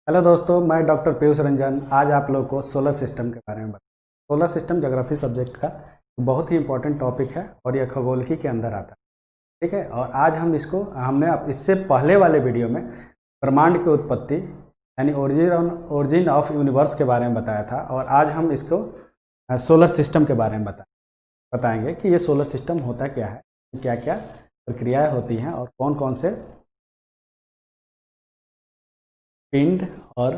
Hello दोस्तों, मैं doctor Piyush Ranjan आज आप लोगों को सोलर सिस्टम के बारे में बताऊँ। सोलर सिस्टम ज्योग्राफी सब्जेक्ट का बहुत ही इंपॉर्टेंट टॉपिक है और यह खगोलिकी के अंदर आता है। ठीक है, और आज हमने इससे पहले वाले वीडियो में ब्रह्मांड की उत्पत्ति यानी ओरिजिन ऑफ यूनिवर्स के बारे में बताया था, और आज हम इसको सोलर सिस्टम के बारे में बताएंगे कि ये सोलर सिस्टम होता क्या है, क्या क्या प्रक्रियाएँ होती हैं और कौन कौन से पिंड और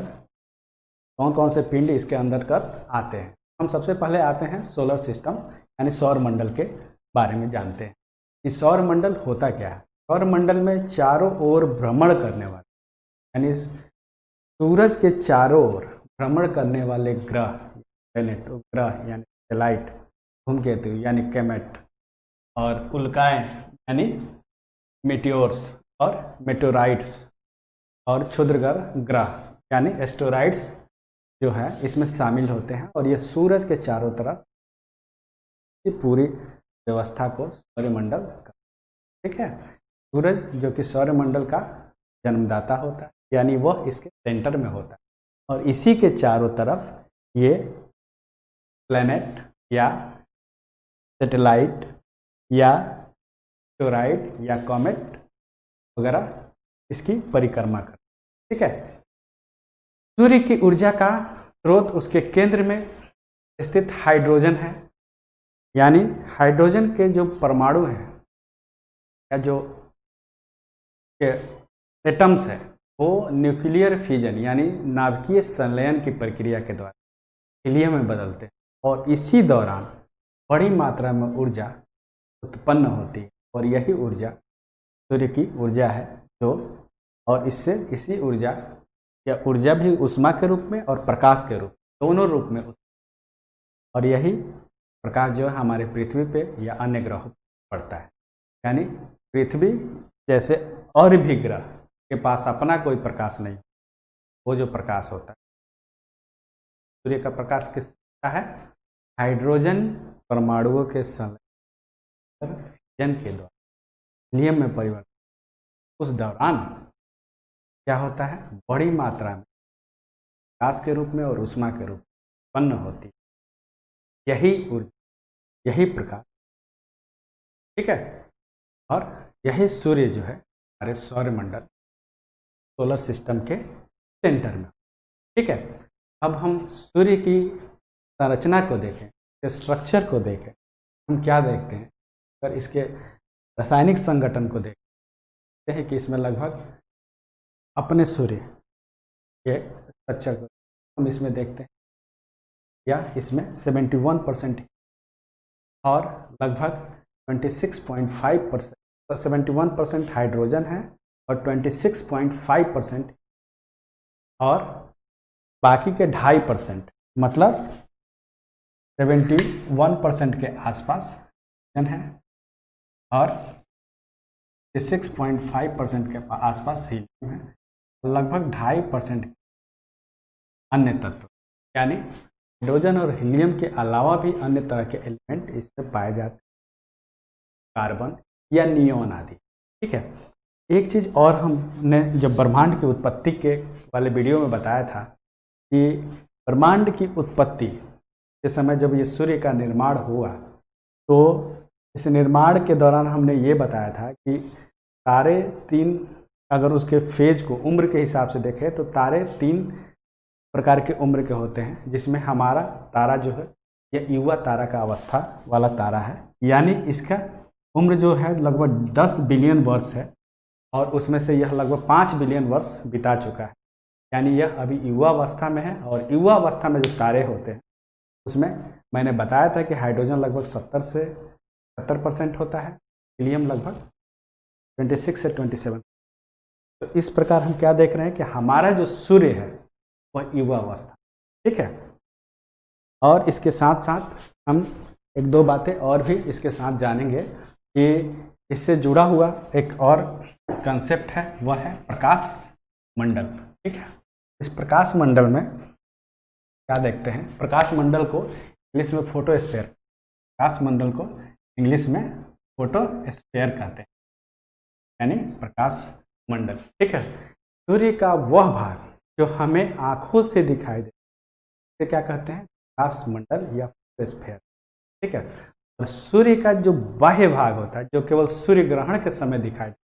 कौन कौन से पिंड इसके अंतर्गत आते हैं। हम सबसे पहले आते हैं सोलर सिस्टम यानी सौर मंडल के बारे में जानते हैं कि सौर मंडल होता क्या है। सौर मंडल में चारों ओर भ्रमण करने वाले यानी सूरज के चारों ओर भ्रमण करने वाले ग्रह प्लैनेट ग्रह यानी सैटेलाइट, धूमकेतु यानी कॉमेट, और उल्काएं यानी मेटियोर्स और मेटेओराइट्स, और क्षुद्रग्रह ग्रह यानी एस्टेरॉइड्स जो है इसमें शामिल होते हैं। और ये सूरज के चारों तरफ की पूरी व्यवस्था को सौरमंडल का, ठीक है, सूरज जो कि सौरमंडल का जन्मदाता होता है यानी वह इसके सेंटर में होता है, और इसी के चारों तरफ ये प्लैनेट या सैटेलाइट या एस्टेरॉइड या कॉमेट वगैरह इसकी परिक्रमा कर, ठीक है। सूर्य की ऊर्जा का स्रोत उसके केंद्र में स्थित हाइड्रोजन है, यानी हाइड्रोजन के जो परमाणु हैं या जो एटम्स है वो न्यूक्लियर फ्यूजन यानी नाभिकीय संलयन की प्रक्रिया के द्वारा हीलियम में बदलते हैं, और इसी दौरान बड़ी मात्रा में ऊर्जा उत्पन्न होती है, और यही ऊर्जा सूर्य की ऊर्जा है जो, और इससे इसी ऊर्जा या ऊर्जा भी ऊष्मा के रूप में और प्रकाश के रूप दोनों रूप में, और यही प्रकाश जो है हमारे पृथ्वी पे या अन्य ग्रहों पर पड़ता है। यानी पृथ्वी जैसे और भी ग्रह के पास अपना कोई प्रकाश नहीं, वो जो प्रकाश होता है सूर्य का प्रकाश किसका है, हाइड्रोजन परमाणुओं के संलयन के द्वारा हीलियम में परिवर्तन, उस दौरान क्या होता है, बड़ी मात्रा में प्रकाश के रूप में और ऊष्मा के रूप में उत्पन्न होती है यही ऊर्जा, यही प्रकाश, ठीक है। और यही सूर्य जो है हमारे सौरमंडल सोलर सिस्टम के सेंटर में, ठीक है। अब हम सूर्य की संरचना को देखें, इसके स्ट्रक्चर को देखें, हम क्या देखते हैं, अगर इसके रासायनिक संगठन को देखते हैं कि इसमें लगभग अपने सूर्य के स्ट्रक्चर को हम इसमें देखते हैं, या इसमें 71% और लगभग 26.5% 71% हाइड्रोजन है और 26.5% और बाकी के 2.5% मतलब 71% के आसपास है, और 6.5% के आसपास हीलियम है, लगभग 2.5% अन्य तत्व यानी हाइड्रोजन और हीलियम के अलावा भी अन्य तरह के एलिमेंट इसमें पाए जाते हैं, कार्बन या नियोन आदि, ठीक है। एक चीज़ और हमने जब ब्रह्मांड की उत्पत्ति के वाले वीडियो में बताया था कि ब्रह्मांड की उत्पत्ति के समय जब ये सूर्य का निर्माण हुआ, तो इस निर्माण के दौरान हमने ये बताया था कि तारे तीन, अगर उसके फेज को उम्र के हिसाब से देखें तो तारे 3 प्रकार के उम्र के होते हैं, जिसमें हमारा तारा जो है यह युवा तारा का अवस्था वाला तारा है, यानी इसका उम्र जो है लगभग 10 बिलियन वर्ष है, और उसमें से यह लगभग 5 बिलियन वर्ष बिता चुका है, यानी यह अभी युवा अवस्था में है। और युवा अवस्था में जो तारे होते हैं उसमें मैंने बताया था कि हाइड्रोजन लगभग 70 से 70% होता है, हीलियम लगभग 26 से 27। तो इस प्रकार हम क्या देख रहे हैं कि हमारा जो सूर्य है वह युवा अवस्था, ठीक है। और इसके साथ साथ हम 1-2 बातें और भी इसके साथ जानेंगे कि इससे जुड़ा हुआ एक और कंसेप्ट है, वह है प्रकाश मंडल, ठीक है। इस प्रकाश मंडल में क्या देखते हैं, प्रकाश मंडल को इंग्लिश में फोटोस्फीयर, प्रकाश मंडल को इंग्लिश में फोटोस्फीयर कहते हैं, यानी प्रकाश मंडल, ठीक है। सूर्य का वह भाग जो हमें आंखों से दिखाई दे, इसे क्या कहते हैं? प्रकाश मंडल या फोटोस्फीयर। ठीक है। और सूर्य का जो बाह्य भाग होता है, जो केवल सूर्य ग्रहण के समय दिखाई देता है,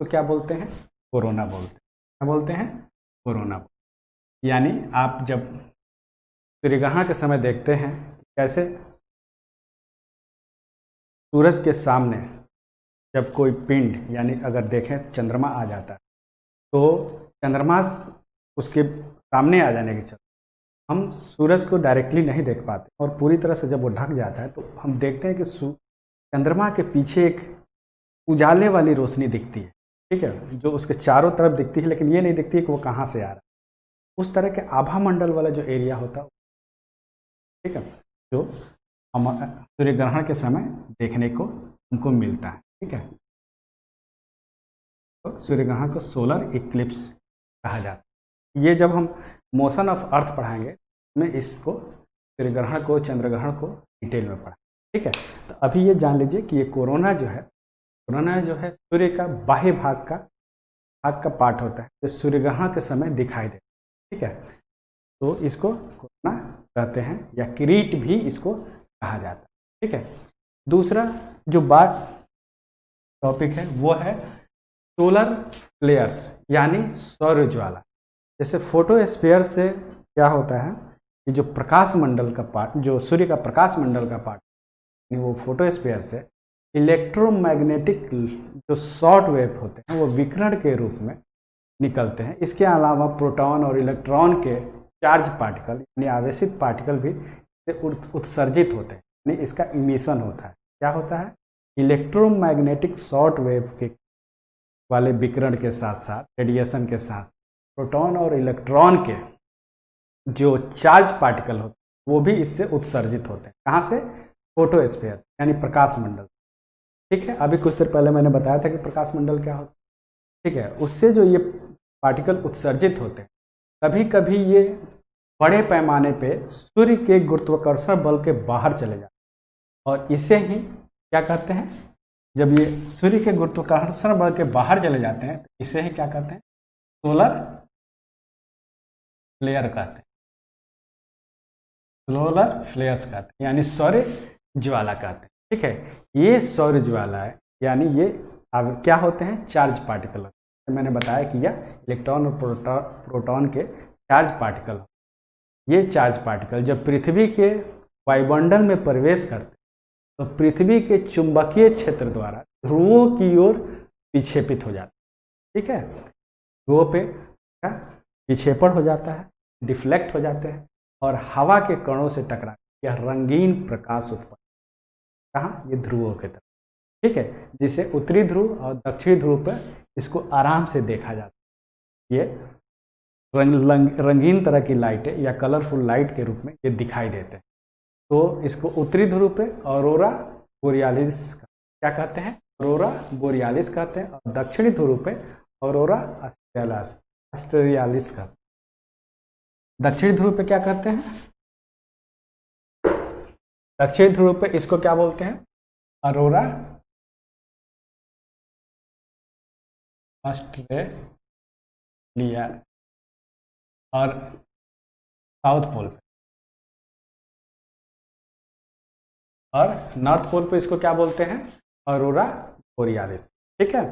तो क्या बोलते हैं? कोरोना बोलते हैं। क्या बोलते हैं? कोरोना। यानी आप जब सूर्य ग्रहण के समय देखते हैं कैसे सूरज के सामने जब कोई पिंड, यानी अगर देखें चंद्रमा आ जाता है, तो चंद्रमा उसके सामने आ जाने के चलते हम सूरज को डायरेक्टली नहीं देख पाते, और पूरी तरह से जब वो ढक जाता है तो हम देखते हैं कि चंद्रमा के पीछे एक उजाले वाली रोशनी दिखती है। ठीक है, जो उसके चारों तरफ दिखती है, लेकिन ये नहीं दिखती है कि वो कहाँ से आ रहा है। उस तरह के आभा मंडल वाला जो एरिया होता है, ठीक है, जो हम सूर्य ग्रहण के समय देखने को हमको मिलता है। ठीक है, तो सूर्य ग्रहण को सोलर इक्लिप्स कहा जाता है। ये जब हम मोशन ऑफ अर्थ पढ़ाएंगे में इसको सूर्य ग्रहण को, चंद्र ग्रहण को डिटेल में पढ़ा। ठीक है, तो अभी ये जान लीजिए कि ये कोरोना जो है सूर्य का बाह्य भाग का पार्ट होता है, जो सूर्य ग्रहण के समय दिखाई देता है। ठीक है, तो इसको कोरोना कहते हैं, या किरीट भी इसको कहा जाता है। ठीक है, दूसरा जो बात टॉपिक है वो है सोलर फ्लेयर्स, यानी सौर ज्वाला। जैसे फोटोस्फीयर से क्या होता है कि जो प्रकाश मंडल का पार्ट, जो सूर्य का प्रकाश मंडल का पार्ट, वो फोटोस्फीयर से इलेक्ट्रोमैग्नेटिक जो शॉर्ट वेव होते हैं वो विकिरण के रूप में निकलते हैं। इसके अलावा प्रोटॉन और इलेक्ट्रॉन के चार्ज पार्टिकल, यानी आवेशित पार्टिकल भी उत्सर्जित होते हैं, यानी इसका इमिशन होता है। क्या होता है? इलेक्ट्रोमैग्नेटिक शॉर्ट वेव के वाले विकिरण के साथ साथ, रेडिएशन के साथ, प्रोटॉन और इलेक्ट्रॉन के जो चार्ज पार्टिकल होते हैं वो भी इससे उत्सर्जित होते हैं। कहाँ से? फोटोस्फीयर, यानी प्रकाश मंडल। ठीक है, अभी कुछ देर पहले मैंने बताया था कि प्रकाश मंडल क्या होता है। ठीक है, उससे जो ये पार्टिकल उत्सर्जित होते हैं, कभी कभी ये बड़े पैमाने पे सूर्य के गुरुत्वाकर्षण बल के बाहर चले जाते हैं, और इसे ही क्या कहते हैं? जब ये सूर्य के गुरुत्वाकर्षण बल के बाहर चले जाते हैं तो इसे ही क्या कहते हैं? सोलर फ्लेयर कहते हैं। सोलर फ्लेयर्स कहते हैं, यानी सौर ज्वाला कहते हैं। ठीक है, ये सौर ज्वाला है, यानी ये अब क्या होते हैं? Charge particle. मैंने बताया कि यह इलेक्ट्रॉन और प्रोटॉन के चार्ज पार्टिकल। ये चार्ज पार्टिकल जब पृथ्वी के वायुमंडल में प्रवेश करते तो पृथ्वी के चुंबकीय क्षेत्र द्वारा ध्रुवों की ओर विक्षेपित हो जाता है। ठीक है, ध्रुवों पे क्या विक्षेपण हो जाता है, डिफ्लेक्ट हो जाते हैं, और हवा के कणों से टकरा यह रंगीन प्रकाश उत्पन्न। कहाँ? ये ध्रुवों की तरफ। ठीक है, जिसे उत्तरी ध्रुव और दक्षिणी ध्रुव पर इसको आराम से देखा जाता है। ये रंगीन तरह की लाइटें या कलरफुल लाइट के रूप में ये दिखाई देते हैं। तो इसको उत्तरी ध्रुव पे ऑरोरा बोरियालिस क्या कहते हैं? ऑरोरा बोरियालिस कहते हैं, और दक्षिणी ध्रुव पे ऑरोरा ऑस्ट्रेलियालिस कहते हैं। दक्षिणी ध्रुव पे क्या कहते हैं? दक्षिणी ध्रुव पे इसको क्या बोलते हैं? Aurora Australia. और साउथ पोल पे और नॉर्थ पोल पे इसको क्या बोलते हैं? Aurora borealis. ठीक है,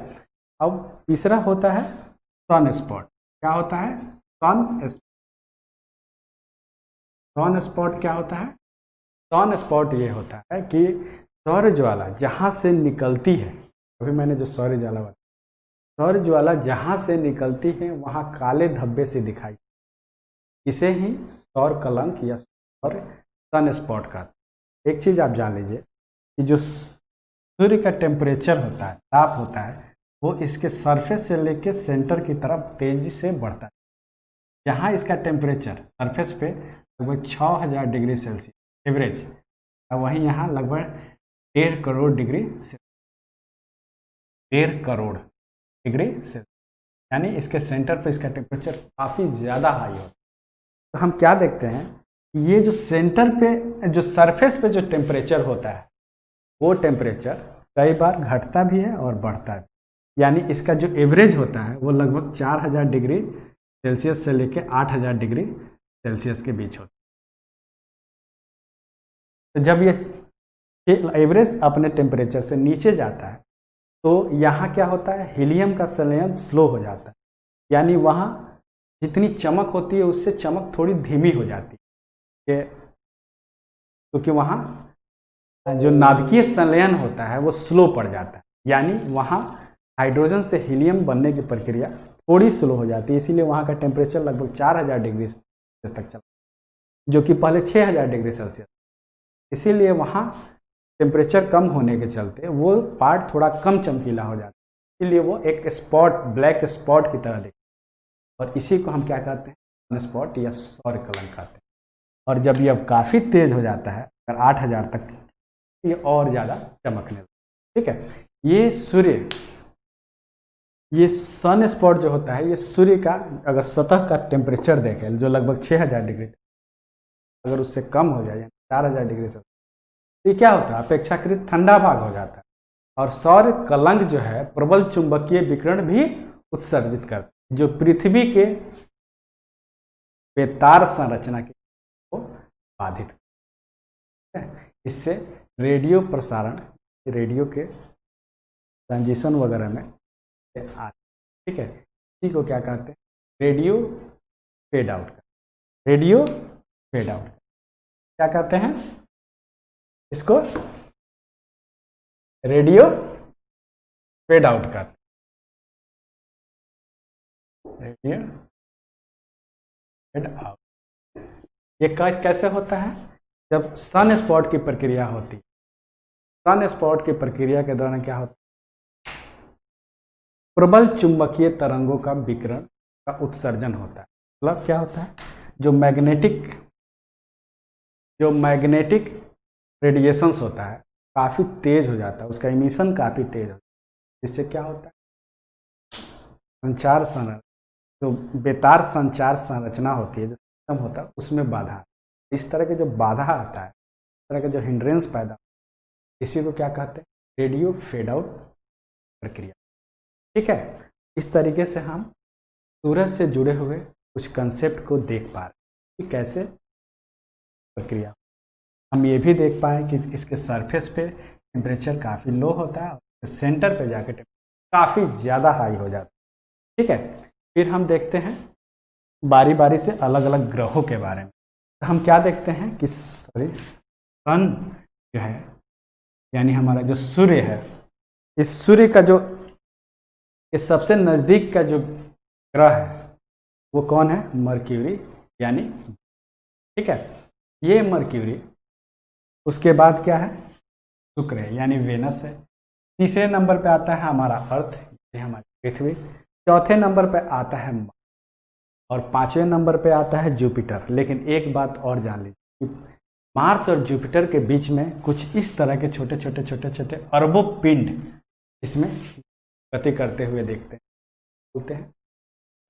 अब तीसरा होता है सन स्पॉट। क्या होता है? सन स्पॉट क्या होता है? सन स्पॉट ये होता है कि सौर ज्वाला जहाँ से निकलती है, अभी मैंने जो सौर ज्वाला बताया, सौर ज्वाला जहाँ से निकलती है वहाँ काले धब्बे से दिखाई, इसे ही सौर कलंक या सौर सन स्पॉट का। एक चीज़ आप जान लीजिए कि जो सूर्य का टेम्परेचर होता है, ताप होता है, वो इसके सरफेस से लेके सेंटर की तरफ तेजी से बढ़ता है। यहाँ इसका टेम्परेचर सरफेस पे लगभग 6000 डिग्री सेल्सियस एवरेज, और वहीं यहाँ लगभग 1.5 crore degree Celsius, 1.5 crore degree Celsius, यानी इसके सेंटर पे इसका टेम्परेचर काफ़ी ज़्यादा हाई होता है। तो हम क्या देखते हैं, ये जो सेंटर पे, जो सरफेस पे जो टेम्परेचर होता है, वो टेम्परेचर कई बार घटता भी है और बढ़ता है। यानी इसका जो एवरेज होता है वो लगभग 4000 डिग्री सेल्सियस से लेके 8000 डिग्री सेल्सियस के बीच होता है। तो जब ये एवरेज अपने टेम्परेचर से नीचे जाता है तो यहाँ क्या होता है, हीलियम का संलयन स्लो हो जाता है, यानी वहाँ जितनी चमक होती है उससे चमक थोड़ी धीमी हो जाती है, क्योंकि वहाँ जो नाभिकीय संलयन होता है वो स्लो पड़ जाता है, यानी वहाँ हाइड्रोजन से हीलियम बनने की प्रक्रिया थोड़ी स्लो हो जाती है। इसीलिए वहाँ का टेम्परेचर लगभग 4000 डिग्री सेल्सियस तक चला, जो कि पहले 6000 डिग्री सेल्सियस। इसीलिए वहाँ टेम्परेचर कम होने के चलते वो पार्ट थोड़ा कम चमकीला हो जाता है, इसीलिए वो एक स्पॉट, ब्लैक स्पॉट की तरह दिखता है, और इसी को हम क्या कहते हैं, स्पॉट या सौर कलंक कहते हैं। और जब ये काफ़ी तेज हो जाता है, अगर 8000 तक, ये और ज़्यादा चमकने लगता है। ठीक है, ये सूर्य, ये सन स्पॉट जो होता है, ये सूर्य का अगर सतह का टेम्परेचर देखें जो लगभग 6000 डिग्री, अगर उससे कम हो जाए 4000 डिग्री से, तो ये क्या होता है, अपेक्षाकृत ठंडा भाग हो जाता है, और सौर कलंक जो है प्रबल चुंबकीय विकिरण भी उत्सर्जित करता है, जो पृथ्वी के बेतार संरचना के को बाधित करता है। इससे रेडियो प्रसारण, रेडियो के ट्रांजिशन वगैरह में आते, ठीक है, इसी को क्या कहते हैं, radio fade out. Radio fade out क्या कहते हैं, इसको रेडियो फेड आउट करते हैं। रेडियो फेड आउट ये कैसे होता है, जब सन स्पॉट की प्रक्रिया होती है। सन स्पॉट की प्रक्रिया के दौरान क्या होता है, प्रबल चुंबकीय तरंगों का विकिरण का उत्सर्जन होता है। मतलब क्या होता है, जो मैग्नेटिक रेडिएशंस होता है काफ़ी तेज हो जाता है, उसका इमिशन काफ़ी तेज होता है, जिससे क्या होता है, संचार संरचना, जो बेतार संचार संरचना होती है, जो सिस्टम होता है, उसमें बाधा, इस तरह के जो बाधा आता है, इस तरह के जो हिंड्रेंस पैदा, इसी को क्या कहते हैं, रेडियो फेड आउट प्रक्रिया। ठीक है, इस तरीके से हम सूरज से जुड़े हुए कुछ कंसेप्ट को देख पा रहे हैं कि कैसे प्रक्रिया। हम ये भी देख पाए कि इसके सरफेस पे टेम्परेचर काफ़ी लो होता है और सेंटर पे जाके टेम्परेचर काफ़ी ज़्यादा हाई हो जाता है। ठीक है, फिर हम देखते हैं बारी बारी से अलग अलग ग्रहों के बारे में। तो हम क्या देखते हैं कि सन जो है, यानी हमारा जो सूर्य है, इस सूर्य का जो इस सबसे नज़दीक का जो ग्रह है वो कौन है, मर्क्यूरी, यानी, ठीक है, ये मर्क्यूरी, उसके बाद क्या है, शुक्र है यानी वेनस है, तीसरे नंबर पे आता है हमारा अर्थ, ये हमारी पृथ्वी, चौथे नंबर पे आता है मार्स, और पांचवें नंबर पे आता है जुपिटर। लेकिन एक बात और जान लीजिए कि मार्स और जुपिटर के बीच में कुछ इस तरह के छोटे छोटे अरबों पिंड इसमें गति करते हुए देखते होते हैं,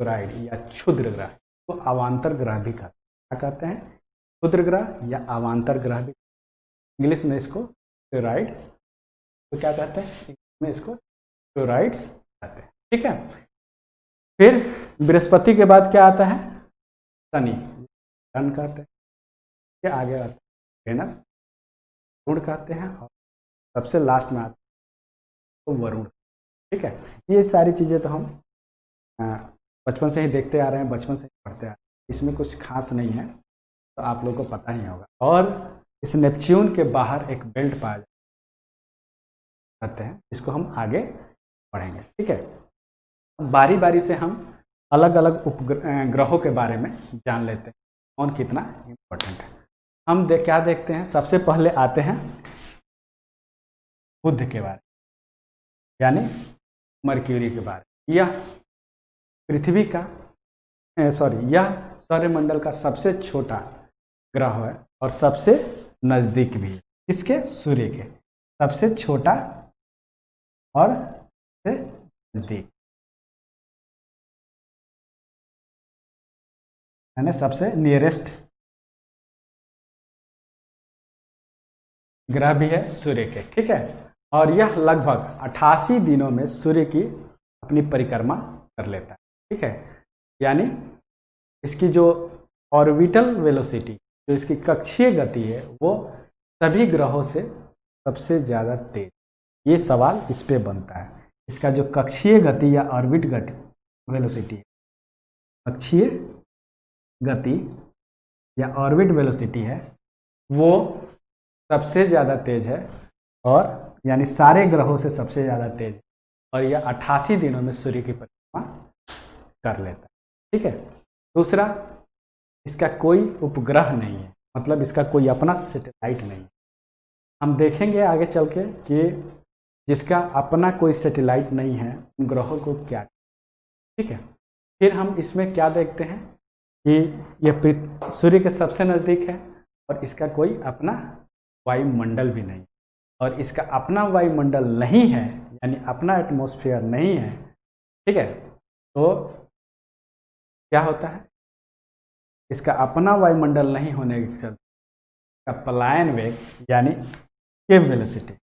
टोरॉइड या क्षुद्र ग्रह, तो अवांतर ग्रह भी क्या कहते हैं, क्षुद्र ग्रह या अवांतर ग्रह भी, इंग्लिश में इसको टोरॉइड, तो क्या कहते हैं, इंग्लिश में इसको टोरॉइड्स कहते हैं। ठीक है, फिर बृहस्पति के बाद क्या आता है, शनि, सन कहते हैं, क्या आगे आता है वेनस, वरुण कहते हैं, और सबसे लास्ट में आता है तो वरुण। ठीक है, ये सारी चीज़ें तो हम बचपन से ही देखते आ रहे हैं, बचपन से ही पढ़ते आ रहे हैं, इसमें कुछ खास नहीं है, तो आप लोगों को पता ही होगा। और इस नेपच्यून के बाहर एक बेल्ट पाया जाते हैं, जिसको हम आगे पढ़ेंगे। ठीक है, बारी बारी से हम अलग अलग उपग्रहों के बारे में जान लेते हैं, कौन कितना इम्पोर्टेंट है। हम क्या देखते हैं, सबसे पहले आते हैं बुध के बारे में, यानी मर्क्यूरी के बारे में। यह पृथ्वी का यह सौरमंडल का सबसे छोटा ग्रह है और सबसे नज़दीक भी है, किसके, सूर्य के, सबसे छोटा और सबसे नज़दीक, यानी सबसे नियरेस्ट ग्रह भी है सूर्य के। ठीक है, और यह लगभग 88 दिनों में सूर्य की अपनी परिक्रमा कर लेता है। ठीक है, यानी इसकी जो ऑर्बिटल वेलोसिटी, जो इसकी कक्षीय गति है, वो सभी ग्रहों से सबसे ज़्यादा तेज। ये सवाल इस पे बनता है। इसका जो कक्षीय गति या ऑर्बिट गति वेलोसिटी, कक्षीय गति या ऑर्बिट वेलोसिटी है, वो सबसे ज़्यादा तेज है, और यानी सारे ग्रहों से सबसे ज़्यादा तेज है, और यह 88 दिनों में सूर्य की परिक्रमा कर लेता है। ठीक है। दूसरा, इसका कोई उपग्रह नहीं है, मतलब इसका कोई अपना सैटेलाइट नहीं है। हम देखेंगे आगे चल के कि जिसका अपना कोई सैटेलाइट नहीं है उन ग्रहों को क्या। ठीक है। फिर हम इसमें क्या देखते हैं कि यह सूर्य के सबसे नज़दीक है और इसका कोई अपना वायुमंडल भी नहीं, और इसका अपना वायुमंडल नहीं है, यानी अपना एटमॉस्फेयर नहीं है। ठीक है। तो क्या होता है, इसका अपना वायुमंडल नहीं होने के चलते इसका पलायन वेग यानी एस्केप वेलोसिटी,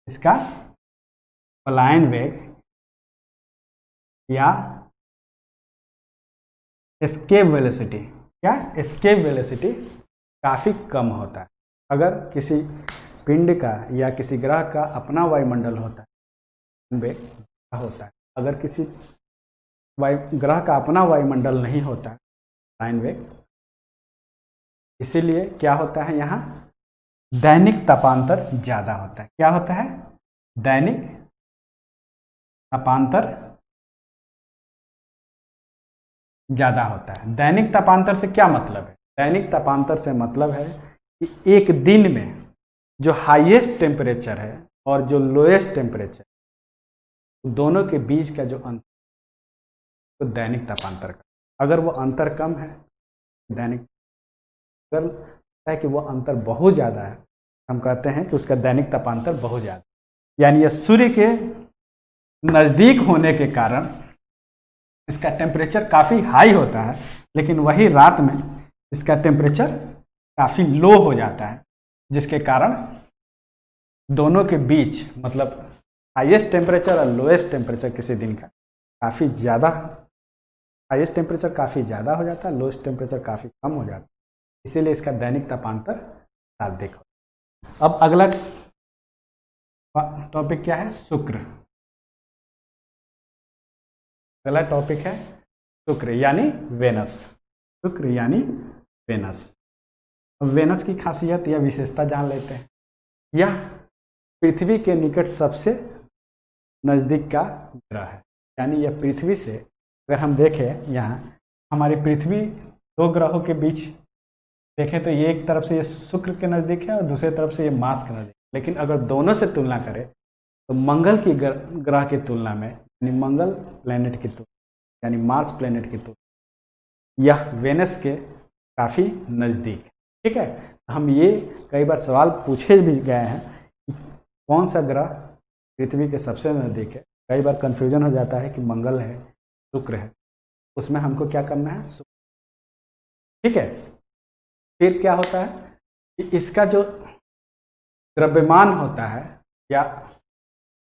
इसका पलायन वेग या एस्केप वेलोसिटी, क्या एस्केप वेलोसिटी काफ़ी कम होता है। अगर किसी पिंड का या किसी ग्रह का अपना वायुमंडल होता है, वेग होता है। अगर किसी ग्रह का अपना वायुमंडल नहीं होता है, लाइन वेग, इसीलिए क्या होता है, यहाँ दैनिक तापांतर ज़्यादा होता है। क्या होता है, दैनिक तापांतर ज़्यादा होता है। दैनिक तापांतर से क्या मतलब है? दैनिक तापांतर से मतलब है कि एक दिन में जो हाईएस्ट टेम्परेचर है और जो लोएस्ट टेम्परेचर, दोनों के बीच का जो अंतर, तो दैनिक तापांतर का, अगर वो अंतर कम है दैनिक, अगर है कि वो अंतर बहुत ज़्यादा है, हम कहते हैं कि उसका दैनिक तापांतर बहुत ज़्यादा, यानी यह सूर्य के नज़दीक होने के कारण इसका टेम्परेचर काफ़ी हाई होता है, लेकिन वही रात में इसका टेम्परेचर काफ़ी लो हो जाता है, जिसके कारण दोनों के बीच, मतलब हाईएस्ट टेम्परेचर और लोएस्ट टेम्परेचर किसी दिन का काफ़ी ज़्यादा, हाईएस्ट टेम्परेचर काफ़ी ज़्यादा हो जाता है, लोएस्ट टेम्परेचर काफ़ी कम हो जाता है, इसीलिए इसका दैनिक तापांतर सर्वाधिक होता है। अब अगला टॉपिक क्या है, शुक्र। अगला टॉपिक है शुक्र यानी वेनस। शुक्र यानी वेनस। अब वेनस की खासियत या विशेषता जान लेते हैं। यह पृथ्वी के निकट सबसे नज़दीक का ग्रह है, यानी यह पृथ्वी से, अगर हम देखें यहाँ हमारी पृथ्वी दो ग्रहों के बीच देखें तो ये एक तरफ से ये शुक्र के नज़दीक है और दूसरी तरफ से ये मार्स के नज़दीक, लेकिन अगर दोनों से तुलना करें तो मंगल की ग्रह की तुलना में, यानी मंगल प्लेनेट की तुलना, यानी मार्स प्लेनेट की तुलना, यह वेनस के काफ़ी नज़दीक है। ठीक है। हम ये कई बार सवाल पूछे भी गए हैं कि कौन सा ग्रह पृथ्वी के सबसे नज़दीक है। कई बार कन्फ्यूजन हो जाता है कि मंगल है, शुक्र है, उसमें हमको क्या करना है, शुक्र। ठीक है। फिर क्या होता है कि इसका जो द्रव्यमान होता है, या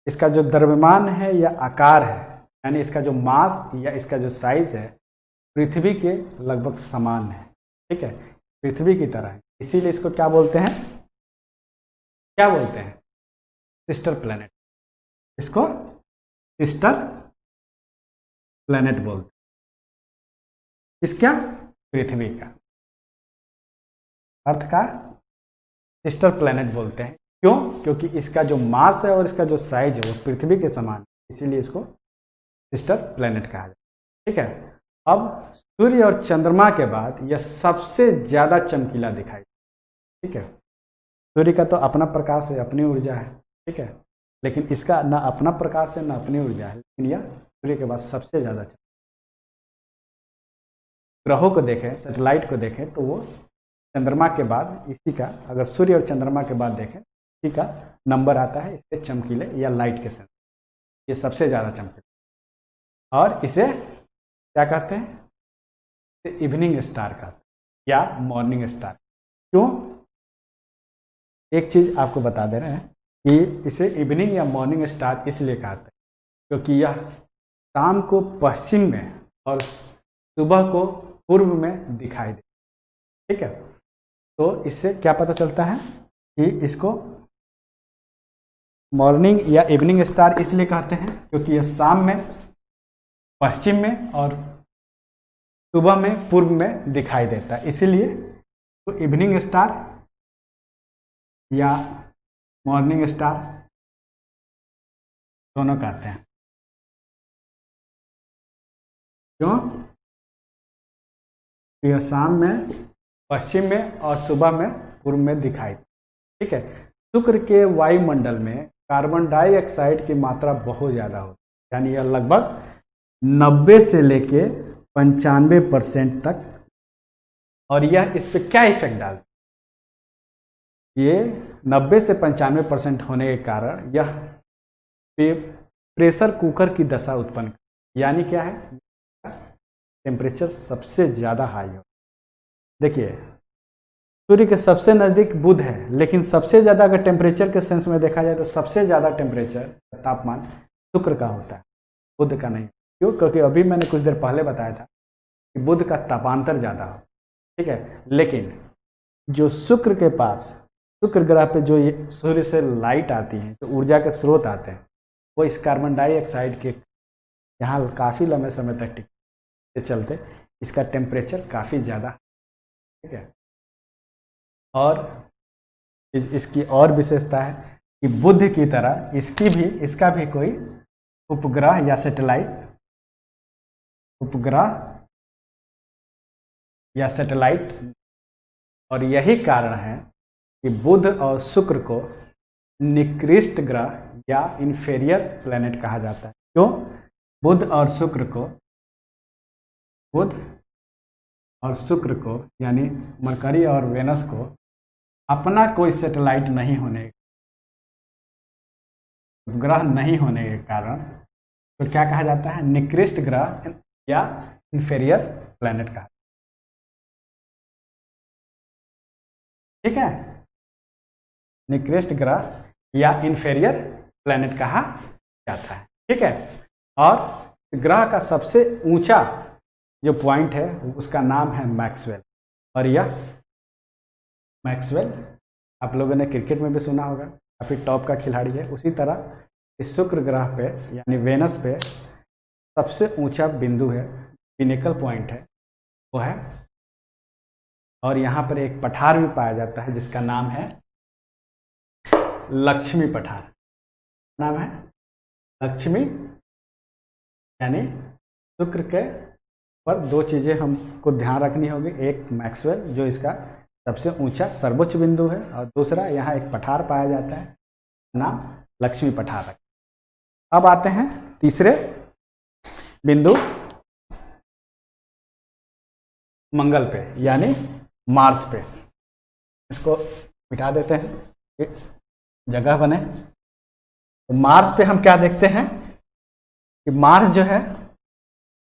इसका जो द्रव्यमान है या आकार है, यानी इसका जो मास या इसका जो साइज है, पृथ्वी के लगभग समान है। ठीक है, पृथ्वी की तरह है, इसीलिए इसको क्या बोलते हैं, क्या बोलते हैं, सिस्टर प्लैनेट। इसको सिस्टर प्लैनेट बोलते हैं, इसका पृथ्वी का अर्थ का सिस्टर प्लैनेट बोलते हैं। क्यों? क्योंकि इसका जो मास है और इसका जो साइज है वो पृथ्वी के समान है, इसीलिए इसको सिस्टर प्लैनेट कहा जाता है। ठीक है। अब सूर्य और चंद्रमा के बाद यह सबसे ज़्यादा चमकीला दिखाई देता है। ठीक है। सूर्य का तो अपना प्रकाश है, अपनी ऊर्जा है। ठीक है। लेकिन इसका ना अपना प्रकाश है ना अपनी ऊर्जा है, लेकिन यह सूर्य के बाद सबसे ज़्यादा, ग्रहों को देखें, सैटेलाइट को देखें तो वो चंद्रमा के बाद इसी का, अगर सूर्य और चंद्रमा के बाद देखें, इसी का नंबर आता है, इसके चमकीले या लाइट के सेंस, ये सबसे ज़्यादा चमकीला, और इसे क्या कहते हैं, इसे इवनिंग स्टार कहते हैं या मॉर्निंग स्टार। क्यों? एक चीज़ आपको बता दे रहे हैं कि इसे इवनिंग या मॉर्निंग स्टार इसलिए कहते हैं क्योंकि यह शाम को पश्चिम में और सुबह को पूर्व में दिखाई दे। ठीक है, तो इससे क्या पता चलता है कि इसको मॉर्निंग या इवनिंग स्टार इसलिए कहते हैं क्योंकि यह शाम में पश्चिम में और सुबह में पूर्व में दिखाई देता है, इसीलिए तो इवनिंग स्टार या मॉर्निंग स्टार दोनों कहते हैं। क्यों? यह शाम में पश्चिम में और सुबह में पूर्व में दिखाई। ठीक है, शुक्र के वायुमंडल में कार्बन डाइऑक्साइड की मात्रा बहुत ज़्यादा होती है, यानी यह लगभग 90 से लेके 95% तक। और यह इस पर क्या इफेक्ट डालता है? ये 90 से 95% होने के कारण यह प्रेशर कुकर की दशा उत्पन्न, यानी क्या है, टेम्परेचर सबसे ज़्यादा हाई हो। देखिए, सूर्य के सबसे नज़दीक बुध है, लेकिन सबसे ज़्यादा अगर टेम्परेचर के सेंस में देखा जाए तो सबसे ज़्यादा टेम्परेचर तापमान शुक्र का होता है, बुध का नहीं। क्यों? क्योंकि अभी मैंने कुछ देर पहले बताया था कि बुध का तापांतर ज़्यादा हो। ठीक है, लेकिन जो शुक्र के पास, शुक्र ग्रह पे जो ये सूर्य से लाइट आती है, जो ऊर्जा के स्रोत आते हैं, वो इस कार्बन डाइऑक्साइड के यहाँ काफ़ी लंबे समय तक टिक के चलते इसका टेम्परेचर काफ़ी ज़्यादा। ठीक है, और इसकी और विशेषता है कि बुध की तरह इसका भी कोई उपग्रह या सैटेलाइट, और यही कारण है कि बुध और शुक्र को निकृष्ट ग्रह या इन्फीरियर प्लैनेट कहा जाता है। क्यों? बुध और शुक्र को यानी मरकरी और वेनस को अपना कोई सैटेलाइट नहीं होने, ग्रह नहीं होने के कारण तो क्या कहा जाता है, निकृष्ट ग्रह या इन्फीरियर प्लैनेट कहा। ठीक है, निकृष्ट ग्रह या इन्फीरियर प्लैनेट कहा जाता है। ठीक है, और ग्रह का सबसे ऊंचा जो पॉइंट है उसका नाम है मैक्सवेल, और यह मैक्सवेल आप लोगों ने क्रिकेट में भी सुना होगा, काफ़ी टॉप का खिलाड़ी है। उसी तरह इस शुक्र ग्रह पे यानी वेनस पे सबसे ऊंचा बिंदु है, पिनेकल पॉइंट है, वो है, और यहाँ पर एक पठार भी पाया जाता है जिसका नाम है लक्ष्मी पठार। नाम है लक्ष्मी, यानी शुक्र के पर दो चीज़ें हमको ध्यान रखनी होगी, एक मैक्सवेल जो इसका सबसे ऊंचा सर्वोच्च बिंदु है, और दूसरा यहाँ एक पठार पाया जाता है, नाम लक्ष्मी पठार। अब आते हैं तीसरे बिंदु मंगल पे यानी मार्स पे। इसको मिटा देते हैं, जगह बने। तो मार्स पे हम क्या देखते हैं कि मार्स जो है,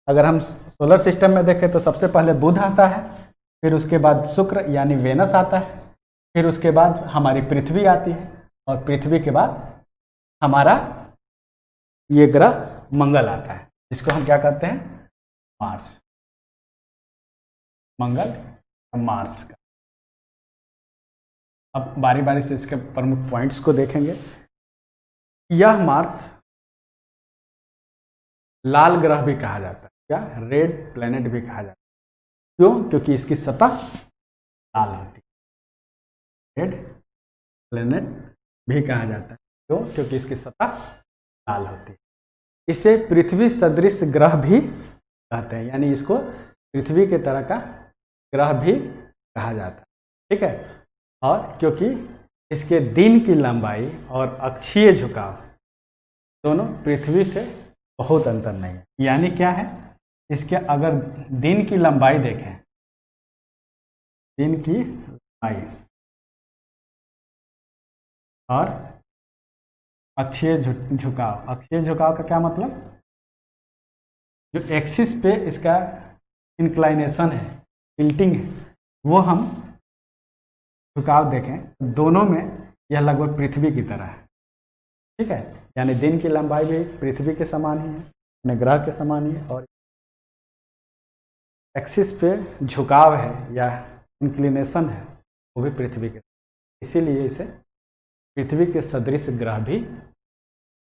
अगर हम सोलर सिस्टम में देखें तो सबसे पहले बुध आता है, फिर उसके बाद शुक्र यानी वेनस आता है, फिर उसके बाद हमारी पृथ्वी आती है, और पृथ्वी के बाद हमारा ये ग्रह मंगल आता है, जिसको हम क्या कहते हैं, मार्स। मंगल मार्स का। अब बारी बारी से इसके प्रमुख पॉइंट्स को देखेंगे। यह मार्स लाल ग्रह भी कहा जाता है, क्या, रेड प्लैनेट भी कहा जाता है। क्यों? क्योंकि इसकी सतह लाल होती है। रेड प्लैनेट भी कहा जाता है, क्यों? क्योंकि इसकी सतह लाल होती है। इसे पृथ्वी सदृश ग्रह भी कहते हैं, यानी इसको पृथ्वी के तरह का ग्रह भी कहा जाता है। ठीक है, और क्योंकि इसके दिन की लंबाई और अक्षीय झुकाव दोनों पृथ्वी से बहुत अंतर नहीं है। यानी क्या है, इसके अगर दिन की लंबाई देखें, दिन की लंबाई और अक्षीय झुकाव, अक्षीय झुकाव का क्या मतलब, जो एक्सिस पे इसका इंक्लाइनेशन है, टिल्टिंग है, वो हम झुकाव देखें, दोनों में यह लगभग पृथ्वी की तरह है। ठीक है, यानी दिन की लंबाई भी पृथ्वी के समान ही है, अपने ग्रह के समान ही है, और एक्सिस पे झुकाव है या इंक्लिनेशन है वो भी पृथ्वी के, इसीलिए इसे पृथ्वी के सदृश ग्रह भी,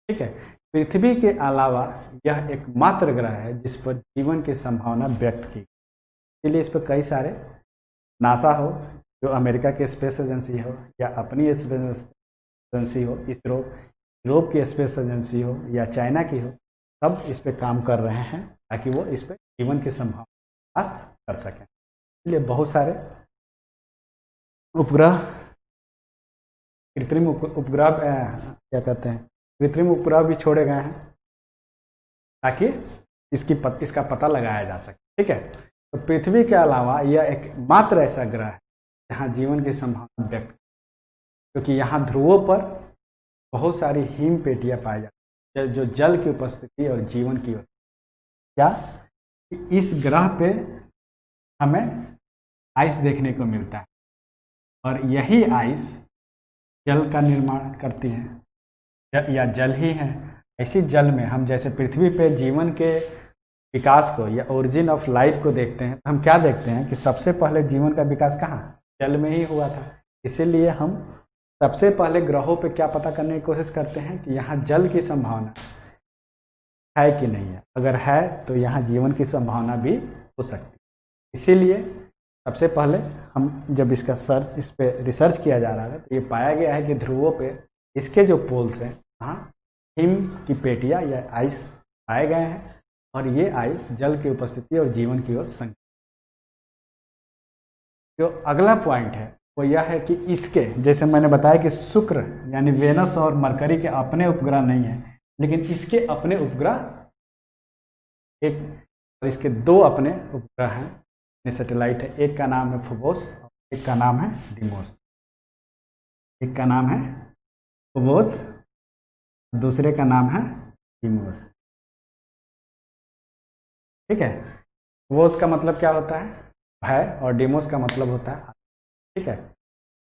ठीक है। पृथ्वी के अलावा यह एकमात्र ग्रह है जिस पर जीवन की संभावना व्यक्त की, इसीलिए इस पर कई सारे, नासा हो, जो अमेरिका की स्पेस एजेंसी हो, या अपनी स्पेस एजेंसी हो, इसरो, यूरोप की स्पेस एजेंसी हो, या चाइना की हो, सब इस पे काम कर रहे हैं ताकि वो इस पे जीवन की संभावना कर सकें। इसलिए बहुत सारे उपग्रह, कृत्रिम उपग्रह क्या कहते हैं, कृत्रिम उपग्रह भी छोड़े गए हैं ताकि इसका पता लगाया जा सके, ठीक है। तो पृथ्वी के अलावा यह एक मात्र ऐसा ग्रह है जहाँ जीवन की संभावना व्यक्त, क्योंकि यहाँ ध्रुवों पर बहुत सारी हिम पेटियाँ पाई जाती हैं जो जल की उपस्थिति और जीवन की क्या, इस ग्रह पे हमें आइस देखने को मिलता है और यही आइस जल का निर्माण करती है या जल ही है। इसी जल में हम जैसे पृथ्वी पे जीवन के विकास को या ओरिजिन ऑफ लाइफ को देखते हैं, तो हम क्या देखते हैं कि सबसे पहले जीवन का विकास कहाँ, जल में ही हुआ था। इसीलिए हम सबसे पहले ग्रहों पे क्या पता करने की कोशिश करते हैं कि यहाँ जल की संभावना है कि नहीं है, अगर है तो यहाँ जीवन की संभावना भी हो सकती है। इसीलिए सबसे पहले हम जब इस पे रिसर्च किया जा रहा था तो ये पाया गया है कि ध्रुवों पे इसके जो पोल्स हैं वहाँ हिम की पेटियाँ या आइस पाए गए हैं और ये आइस जल की उपस्थिति और जीवन की ओर संकेत। जो अगला पॉइंट है वो यह है कि इसके, जैसे मैंने बताया कि शुक्र यानी वेनस और मरकरी के अपने उपग्रह नहीं है, लेकिन इसके अपने उपग्रह एक, और इसके दो अपने उपग्रह हैं, सैटेलाइट है। एक का नाम है फोबोस और एक का नाम है डीमोस। एक का नाम है फोबोस, दूसरे का नाम है डीमोस, ठीक है। फोबोस का मतलब क्या होता है और डीमोस का मतलब होता है, ठीक है।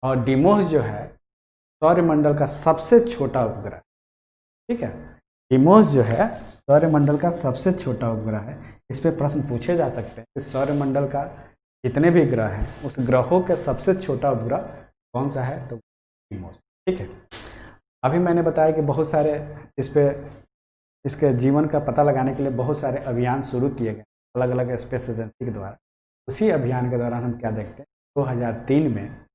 और डीमोस जो है सौरमंडल का सबसे छोटा उपग्रह, ठीक है। डीमोस जो है सौरमंडल का सबसे छोटा उपग्रह है। इस पे प्रश्न पूछे जा सकते हैं कि सौरमंडल का जितने भी ग्रह हैं उस ग्रहों का सबसे छोटा उपग्रह कौन सा है, तो डीमोस, ठीक है। अभी मैंने बताया कि बहुत सारे इसके जीवन का पता लगाने के लिए बहुत सारे अभियान शुरू किए गए अलग अलग स्पेस एजेंसी के द्वारा। उसी अभियान के दौरान हम क्या देखते हैं, 2003 में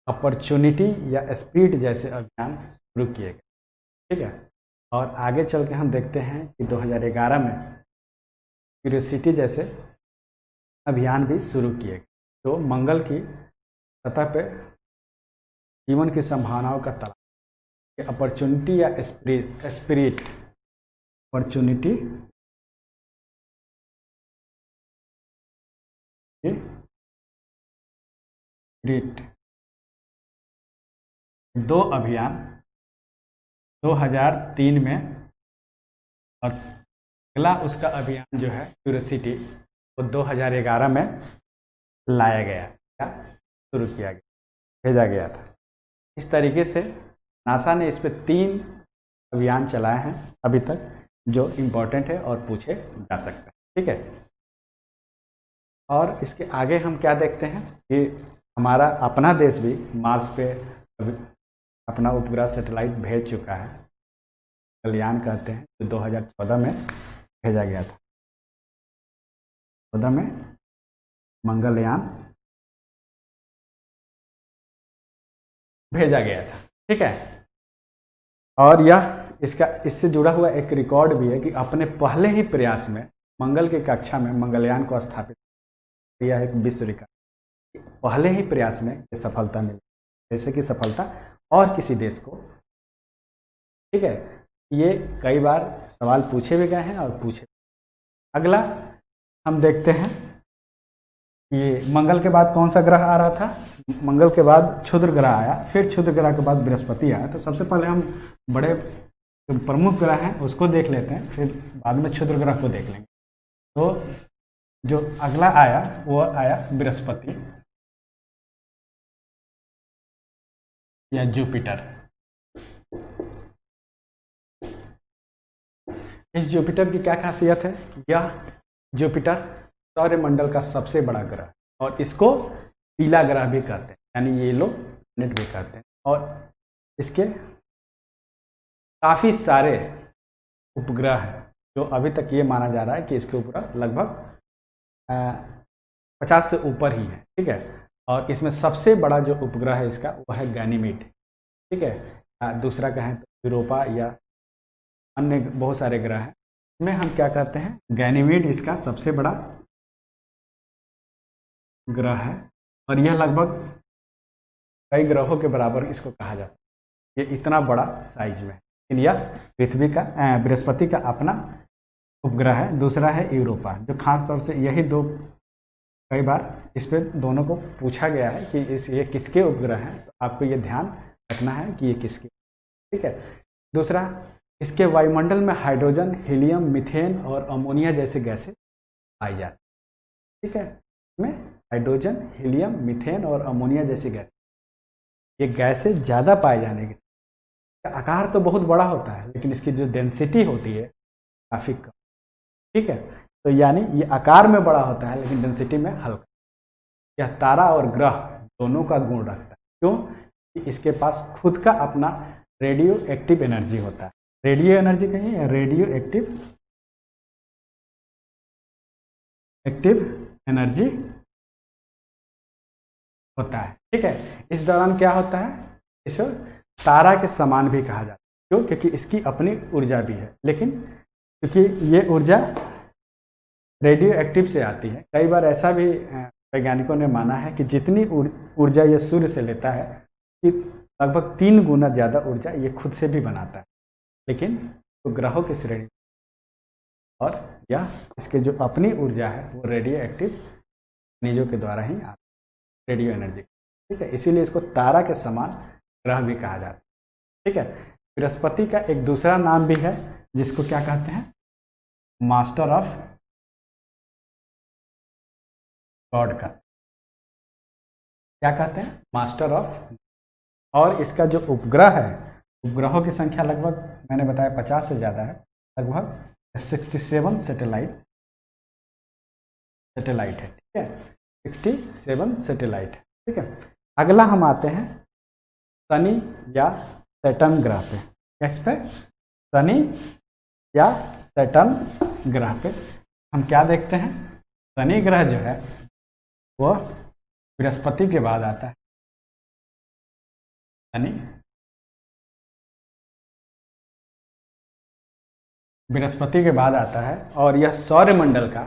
अपॉर्चुनिटी या स्पीड जैसे अभियान शुरू किए गए, ठीक है। और आगे चल के हम देखते हैं कि 2011 में क्यूरियोसिटी जैसे अभियान भी शुरू किए गए जो मंगल की सतह पर जीवन की संभावनाओं का तलाश, अपॉर्चुनिटी या स्पिरिट, अपॉर्चुनिटी स्पिरिट, दो अभियान 2003 में, और अगला उसका अभियान जो है क्यूरियोसिटी वो 2011 में लाया गया, क्या शुरू किया गया, भेजा गया था। इस तरीके से नासा ने इस पे 3 अभियान चलाए हैं अभी तक जो इम्पोर्टेंट है और पूछे जा सकते हैं, ठीक है। और इसके आगे हम क्या देखते हैं कि हमारा अपना देश भी मार्स पे अपना उपग्रह सैटेलाइट भेज चुका है, मंगलयान कहते हैं, जो 2014 में भेजा गया था। 2014 में मंगलयान भेजा गया था, ठीक है। और इससे जुड़ा हुआ एक रिकॉर्ड भी है कि अपने पहले ही प्रयास में मंगल की कक्षा में मंगलयान को स्थापित किया, एक विश्व रिकॉर्ड, पहले ही प्रयास में ये सफलता मिली, जैसे कि सफलता और किसी देश को, ठीक है। ये कई बार सवाल पूछे भी गए हैं और पूछे। अगला हम देखते हैं कि मंगल के बाद कौन सा ग्रह आ रहा था, मंगल के बाद क्षुद्र ग्रह आया, फिर क्षुद्र ग्रह के बाद बृहस्पति आया। तो सबसे पहले हम बड़े जो प्रमुख ग्रह हैं उसको देख लेते हैं, फिर बाद में क्षुद्र ग्रह को देख लेंगे। तो जो अगला आया वो आया बृहस्पति या जुपिटर। इस जुपिटर की क्या खासियत है, यह जुपिटर सौरमंडल का सबसे बड़ा ग्रह है और इसको पीला ग्रह भी कहते हैं, यानी येलो प्लैनेट भी कहते हैं। और इसके काफ़ी सारे उपग्रह हैं, जो अभी तक ये माना जा रहा है कि इसके ऊपर लगभग 50 से ऊपर ही है। ठीक है, और इसमें सबसे बड़ा जो उपग्रह है इसका वो है गैनीमेड। ठीक है, दूसरा कहें तो यूरोपा या अन्य बहुत सारे ग्रह हैं, इसमें हम क्या कहते हैं, गैनीमेड इसका सबसे बड़ा ग्रह है और यह लगभग कई ग्रहों के बराबर इसको कहा जा सकता है। ये इतना बड़ा साइज में है, लेकिन यह पृथ्वी का बृहस्पति का अपना उपग्रह है। दूसरा है यूरोपा, जो खास तौर से यही दो कई बार इस पे दोनों को पूछा गया है कि ये किसके उपग्रह हैं, तो आपको ये ध्यान रखना है कि ये किसके। ठीक है, दूसरा, इसके वायुमंडल में हाइड्रोजन, हीलियम, मीथेन और अमोनिया जैसे गैसें पाई जाती। ठीक है, इसमें हाइड्रोजन, हीलियम, मीथेन और अमोनिया जैसी गैस, ये गैसें ज़्यादा पाए जाने के आकार तो बहुत बड़ा होता है, लेकिन इसकी जो डेंसिटी होती है काफ़ी कम। ठीक है, तो यानी ये आकार में बड़ा होता है लेकिन डेंसिटी में हल्का। यह तारा और ग्रह दोनों का गुण रखता है। क्यों? कि इसके पास खुद का अपना रेडियो एक्टिव एनर्जी होता है। रेडियो एनर्जी कहिए, रेडियो एक्टिव एनर्जी होता है। ठीक है, इस दौरान क्या होता है, इसे तारा के समान भी कहा जाता है। क्यों? क्योंकि इसकी अपनी ऊर्जा भी है, लेकिन क्योंकि ये ऊर्जा रेडियो एक्टिव से आती है। कई बार ऐसा भी वैज्ञानिकों ने माना है कि जितनी ऊर्जा ये सूर्य से लेता है कि लगभग 3 गुना ज़्यादा ऊर्जा ये खुद से भी बनाता है, लेकिन तो ग्रहों की श्रेणी और यह इसके जो अपनी ऊर्जा है वो रेडियो एक्टिव खनिजों के द्वारा ही आती है, रेडियो एनर्जी। ठीक है, इसीलिए इसको तारा के समान ग्रह भी कहा जाता है। ठीक है, बृहस्पति का एक दूसरा नाम भी है जिसको क्या कहते हैं, मास्टर ऑफ गॉड का, क्या कहते हैं, मास्टर ऑफ। और इसका जो उपग्रह है, उपग्रहों की संख्या लगभग मैंने बताया 50 से ज़्यादा है, लगभग 67 सैटेलाइट है। ठीक है, 67 सैटेलाइट है। ठीक है, अगला हम आते हैं शनि या सैटर्न ग्रह पे। किस पे? शनि या सैटर्न ग्रह पे हम क्या देखते हैं, शनि ग्रह जो है वह बृहस्पति के बाद आता है। शनि बृहस्पति के बाद आता है और यह सौरमंडल का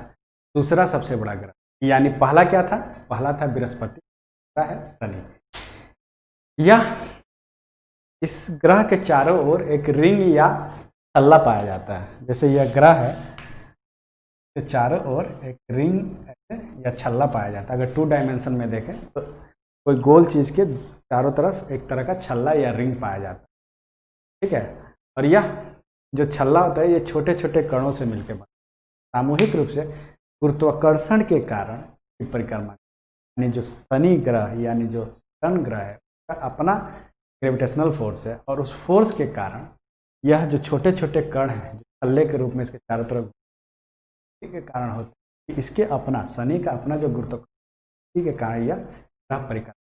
दूसरा सबसे बड़ा ग्रह, यानी पहला क्या था, पहला था बृहस्पति, दूसरा है शनि। यह इस ग्रह के चारों ओर एक रिंग या छल्ला पाया जाता है। जैसे यह ग्रह है तो चारों ओर एक रिंग या छल्ला पाया जाता है। अगर 2 डायमेंशन में देखें तो कोई गोल चीज़ के चारों तरफ एक तरह का छल्ला या रिंग पाया जाता है। ठीक है, और यह जो छल्ला होता है ये छोटे छोटे कणों से मिलकर बनता है। सामूहिक रूप से गुरुत्वाकर्षण के कारण परिक्रमा, यानी जो शनि ग्रह यानी जो सैटर्न ग्रह है उसका अपना ग्रेविटेशनल फोर्स है, और उस फोर्स के कारण यह जो छोटे छोटे कण हैं जो छल्ले के रूप में इसके चारों तरफ के कारण होता है, कि इसके अपना शनि का अपना जो गुरुत्वाकर्षण के कारण यह ग्रह परिक्रमा,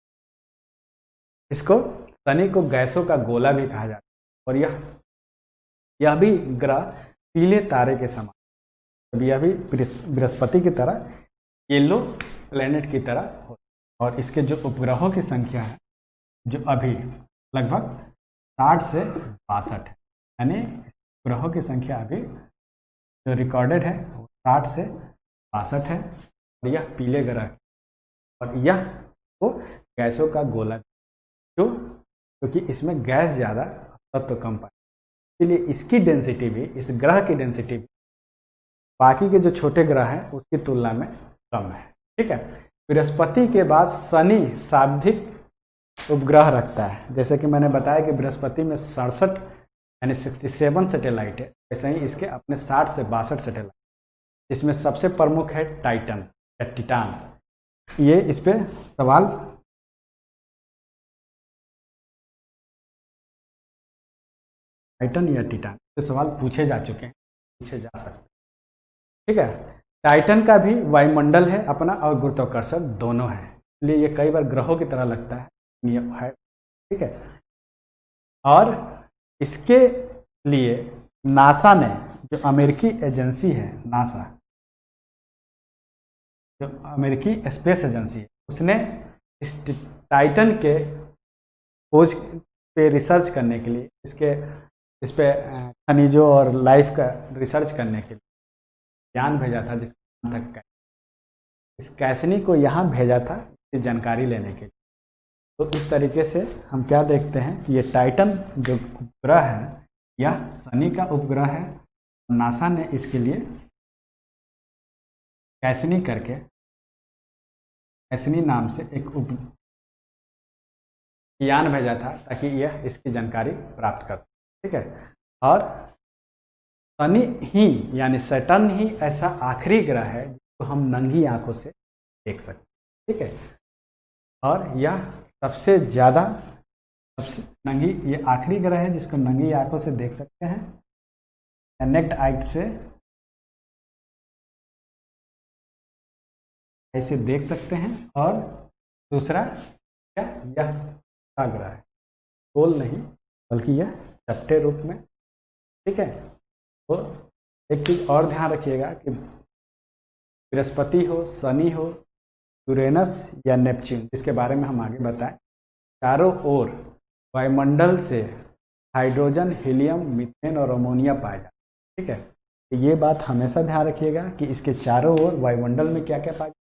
इसको शनि को गैसों का गोला भी कहा जाता है। और यह भी ग्रह पीले तारे के समान, अब यह भी बृहस्पति की तरह येलो प्लैनेट की तरह होता है। और इसके जो उपग्रहों की संख्या है जो अभी लगभग 60 से 62 है, यानी ग्रहों की संख्या अभी जो रिकॉर्डेड है वो 60 से 62 है। और यह पीले ग्रह है और यह तो गैसों का गोला, क्यों? क्योंकि इसमें गैस ज़्यादा, तत्व कम पाए, इसलिए इसकी डेंसिटी भी, इस ग्रह की डेंसिटी भी बाकी के जो छोटे ग्रह हैं उसकी तुलना में कम है। ठीक है, बृहस्पति के बाद शनि सर्वाधिक उपग्रह रखता है। जैसे कि मैंने बताया कि बृहस्पति में 67 यानी 67 सैटेलाइट है, ऐसे ही इसके अपने 60 से 62 सैटेलाइट। इसमें सबसे प्रमुख है टाइटन या टिटान। ये इस पे सवाल टाइटन या टिटान से सवाल पूछे जा चुके हैं, पूछे जा सकते हैं। ठीक है, टाइटन का भी वायुमंडल है अपना और गुरुत्वाकर्षण दोनों है, इसलिए ये कई बार ग्रहों की तरह लगता है, नियम है, ठीक है। और इसके लिए नासा ने, जो अमेरिकी एजेंसी है नासा, जो अमेरिकी स्पेस एजेंसी है, उसने इस टाइटन के खोज पे रिसर्च करने के लिए, इस पे खनिजों और लाइफ का रिसर्च करने के लिए यान भेजा था, जिसका नाम था, इस कैसनी को यहाँ भेजा था इसकी जानकारी लेने के लिए। तो इस तरीके से हम क्या देखते हैं कि ये टाइटन जो उपग्रह है यह शनि का उपग्रह है। नासा ने इसके लिए कैसनी करके, कैसनी नाम से एक यान भेजा था ताकि यह इसकी जानकारी प्राप्त कर, ठीक है। और शनि ही यानी सैटर्न ही ऐसा आखिरी ग्रह है जिसको हम नंगी आंखों से देख सकते, ठीक है। और यह सबसे ज़्यादा, सबसे नंगी, ये आखिरी ग्रह है जिसको नंगी आंखों से देख सकते हैं, नेक्ड आइट से ऐसे देख सकते हैं। और दूसरा क्या, यह ग्रह है, गोल नहीं बल्कि यह चपटे रूप में, ठीक है। तो एक चीज़ और ध्यान रखिएगा कि बृहस्पति हो, शनि हो, यूरेनस या नेपच्यून, जिसके बारे में हम आगे बताएं, चारों ओर वायुमंडल से हाइड्रोजन, हीलियम, मीथेन और अमोनिया पाया जाता है, ठीक है। तो ये बात हमेशा ध्यान रखिएगा कि इसके चारों ओर वायुमंडल में क्या क्या पाया जाता है,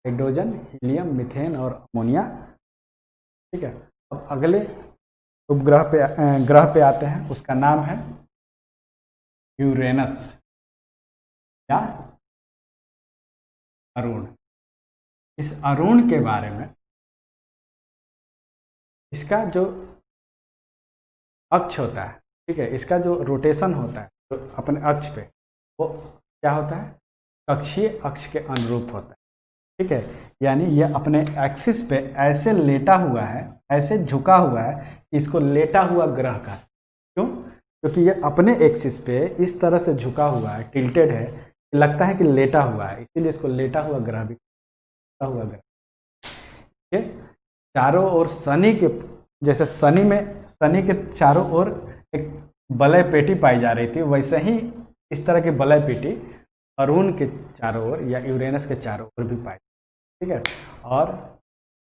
हाइड्रोजन, हीलियम, मीथेन और अमोनिया, ठीक है। अब अगले उपग्रह पे, ग्रह पे आते हैं, उसका नाम है यूरेनस या अरुण। इस अरुण के बारे में, इसका जो अक्ष होता है, ठीक है, इसका जो रोटेशन होता है तो अपने अक्ष पे, वो क्या होता है, कक्षीय अक्ष के अनुरूप होता है, ठीक है। यानी ये अपने एक्सिस पे ऐसे लेटा हुआ है, ऐसे झुका हुआ है कि इसको लेटा हुआ ग्रह का, क्यों, क्योंकि ये अपने एक्सिस पे इस तरह से झुका हुआ है, टिल्टेड है, लगता है कि लेटा हुआ है, इसीलिए इसको लेटा हुआ ग्रह भी, लेटा हुआ ग्रह, ठीक है। चारों ओर शनि के, जैसे शनि में, शनि के चारों ओर एक वलय पेटी पाई जा रही थी, वैसे ही इस तरह की वलय पेटी अरुण के चारों ओर या यूरेनस के चारों ओर भी पाई, ठीक है। और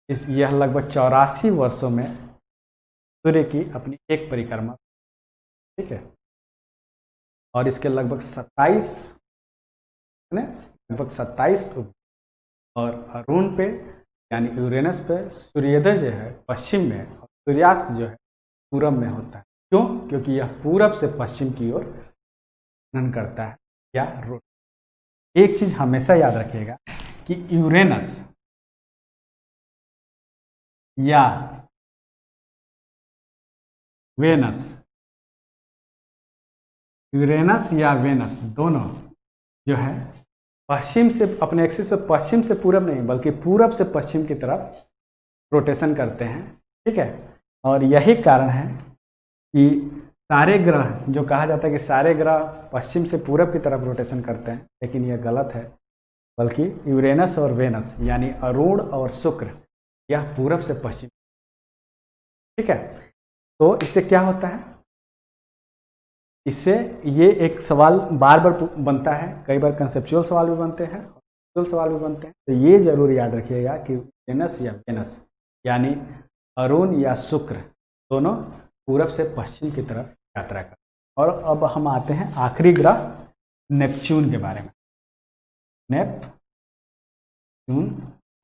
यह लगभग 84 वर्षों में सूर्य की अपनी एक परिक्रमा, ठीक है। और इसके लगभग 27 और अरुण पे यानी यूरेनस पे सूर्योदय जो है पश्चिम में और सूर्यास्त जो है पूरब में होता है। क्यों, क्योंकि यह पूरब से पश्चिम की ओर घूर्णन करता है या रोट। एक चीज हमेशा याद रखिएगा कि यूरेनस या वेनस, यूरेनस या वेनस दोनों जो है पश्चिम से, अपने एक्सिस पे पश्चिम से पूरब नहीं बल्कि पूरब से पश्चिम की तरफ रोटेशन करते हैं, ठीक है। और यही कारण है कि सारे ग्रह, जो कहा जाता है कि सारे ग्रह पश्चिम से पूरब की तरफ रोटेशन करते हैं, लेकिन यह गलत है, बल्कि यूरेनस और वेनस यानी अरुण और शुक्र यह पूरब से पश्चिम, ठीक है। तो इससे क्या होता है, इससे ये एक सवाल बार बार बनता है, कई बार कंसेप्चुअल सवाल भी बनते हैं, सवाल भी बनते हैं। तो ये जरूर याद रखिएगा कि यूरेनस या वेनस यानी अरुण या शुक्र दोनों पूरब से पश्चिम की तरफ यात्रा कर। और अब हम आते हैं आखिरी ग्रह नेपच्यून के बारे में। नेपच्यून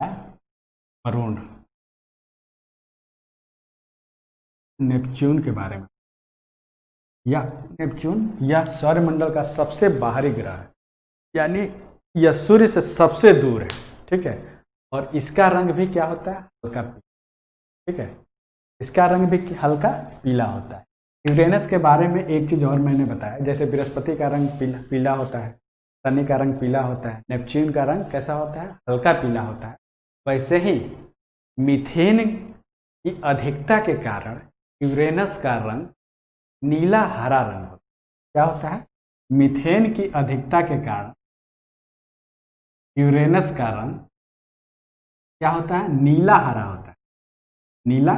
या अरुण, नेपच्यून के बारे में, या नेपच्यून यह सौरमंडल का सबसे बाहरी ग्रह है, यानी यह सूर्य से सबसे दूर है, ठीक है। और इसका रंग भी क्या होता है, हल्का पीला, ठीक है। इसका रंग भी हल्का पीला होता है। यूरेनस के बारे में एक चीज़ और मैंने बताया, जैसे बृहस्पति का रंग पीला होता है, शनि का रंग पीला होता है, नेपच्यून का रंग कैसा होता है, हल्का पीला होता है। वैसे ही मीथेन की अधिकता के कारण यूरेनस का रंग नीला हरा रंग होता है। क्या होता है, मीथेन की अधिकता के कारण यूरेनस का रंग क्या होता है, नीला हरा होता है, नीला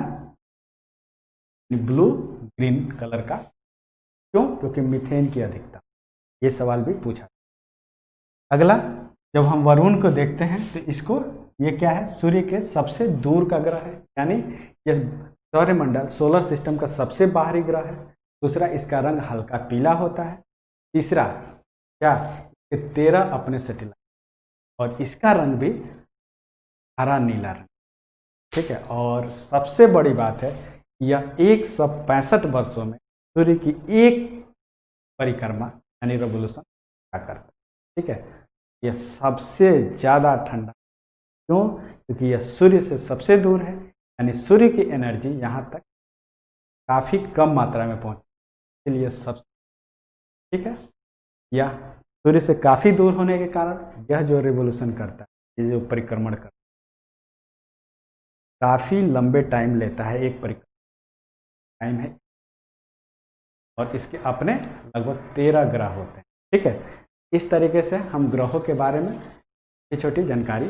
ब्लू ग्रीन कलर का। क्यों? क्योंकि मीथेन की अधिकता। ये सवाल भी पूछा। अगला, जब हम वरुण को देखते हैं तो इसको, ये क्या है, सूर्य के सबसे दूर का ग्रह है, यानी ये सौरमंडल सोलर सिस्टम का सबसे बाहरी ग्रह है। दूसरा, इसका रंग हल्का पीला होता है। तीसरा, क्या, 13 अपने सैटेलाइट, और इसका रंग भी हरा नीला रंग। ठीक है, और सबसे बड़ी बात है, यह 165 वर्षों में सूर्य की एक परिक्रमा यानी रेवोल्यूशन क्या करता है। ठीक है, यह सबसे ज़्यादा ठंडा। क्यों? क्योंकि यह सूर्य से सबसे दूर है, यानी सूर्य की एनर्जी यहाँ तक काफ़ी कम मात्रा में पहुँचती है, इसलिए सब। ठीक है, यह सूर्य से काफ़ी दूर होने के कारण यह जो रिवोल्यूशन करता है, ये जो परिक्रमण करता है, काफ़ी लंबे टाइम लेता है। एक परिक्रमण टाइम है, और इसके अपने लगभग 13 ग्रह होते हैं। ठीक है, इस तरीके से हम ग्रहों के बारे में छोटी छोटी जानकारी।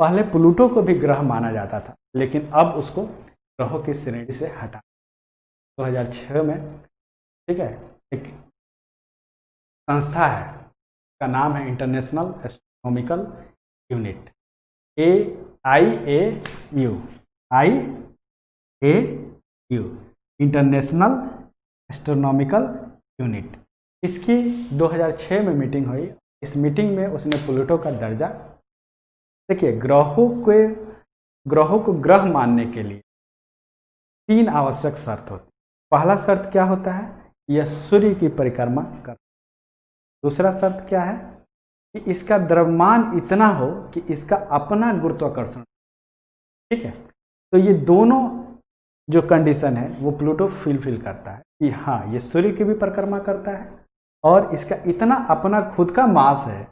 पहले प्लूटो को भी ग्रह माना जाता था, लेकिन अब उसको ग्रहों की श्रेणी से हटा 2006 में। ठीक है, एक संस्था है, का नाम है international astronomical unit, IAU, international astronomical unit. इसकी 2006 में मीटिंग हुई। इस मीटिंग में उसने प्लूटो का दर्जा, देखिए, ग्रहों को ग्रह मानने के लिए 3 आवश्यक शर्त होती है। पहला शर्त क्या होता है, यह सूर्य की परिक्रमा कर। दूसरा शर्त क्या है, कि इसका द्रव्यमान इतना हो कि इसका अपना गुरुत्वाकर्षण। ठीक है, तो ये दोनों जो कंडीशन है वो प्लूटो फुलफिल करता है, कि हाँ, ये सूर्य की भी परिक्रमा करता है, और इसका इतना अपना खुद का मास है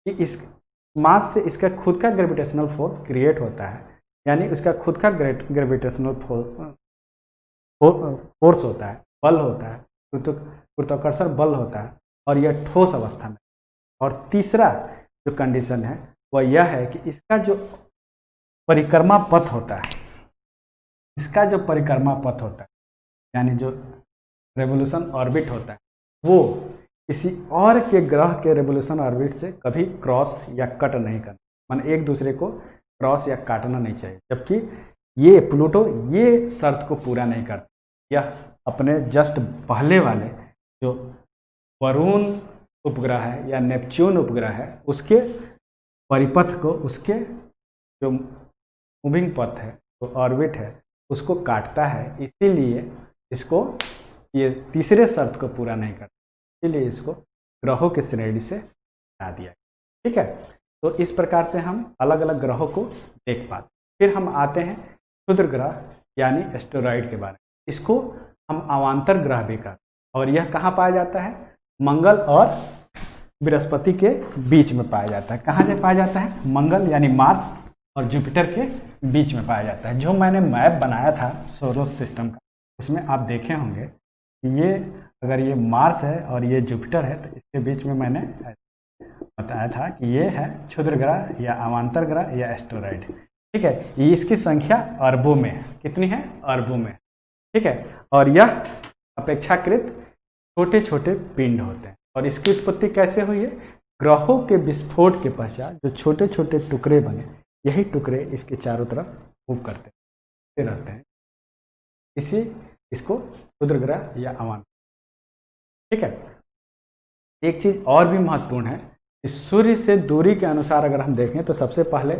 कि इस मास से इसका खुद का ग्रेविटेशनल फोर्स क्रिएट होता है, यानी उसका खुद का ग्रेविटेशनल फोर्स होता है, बल होता है, गुरुत्वाकर्षण बल होता है, और यह ठोस अवस्था में। और तीसरा जो कंडीशन है वह यह है कि इसका जो परिक्रमा पथ होता है, यानी जो रेवोल्यूशन ऑर्बिट होता है, वो किसी और के ग्रह के रेवोल्यूशन ऑर्बिट से कभी क्रॉस या कट नहीं करना, माने एक दूसरे को क्रॉस या काटना नहीं चाहिए। जबकि ये प्लूटो ये शर्त को पूरा नहीं करता। यह अपने जस्ट पहले वाले जो वरुण उपग्रह है या नेपच्यून उपग्रह है, उसके परिपथ को, उसके जो मूविंग पथ है, जो ऑर्बिट है, उसको काटता है। इसीलिए इसको, ये तीसरे शर्त को पूरा नहीं करता, इसीलिए इसको ग्रहों की श्रेणी से हटा दिया। ठीक है, तो इस प्रकार से हम अलग अलग ग्रहों को देख पाते। फिर हम आते हैं क्षुद्र ग्रह यानी एस्टेरॉइड के बारे में। इसको हम अवांतर ग्रह भी कहते हैं, और यह कहाँ पाया जाता है, मंगल और बृहस्पति के बीच में पाया जाता है। कहाँ से पाया जाता है, मंगल यानी मार्स और जुपिटर के बीच में पाया जाता है। जो मैंने मैप बनाया था सोलर सिस्टम का, उसमें आप देखे होंगे कि ये, अगर ये मार्स है और ये जुपिटर है, तो इसके बीच में मैंने बताया था कि ये है क्षुद्र ग्रह या अवांतर ग्रह या एस्टेरॉइड। ठीक है, ये इसकी संख्या अरबों में है। कितनी है, अरबों में। ठीक है, और यह अपेक्षाकृत छोटे छोटे पिंड होते हैं। और इसकी उत्पत्ति कैसे हुई है, ग्रहों के विस्फोट के पश्चात जो छोटे छोटे टुकड़े बने, यही टुकड़े इसके चारों तरफ मूव करते रहते हैं, इसको क्षुद्र ग्रह या अवांतर। ठीक है, एक चीज और भी महत्वपूर्ण है, इस सूर्य से दूरी के अनुसार अगर हम देखें तो सबसे पहले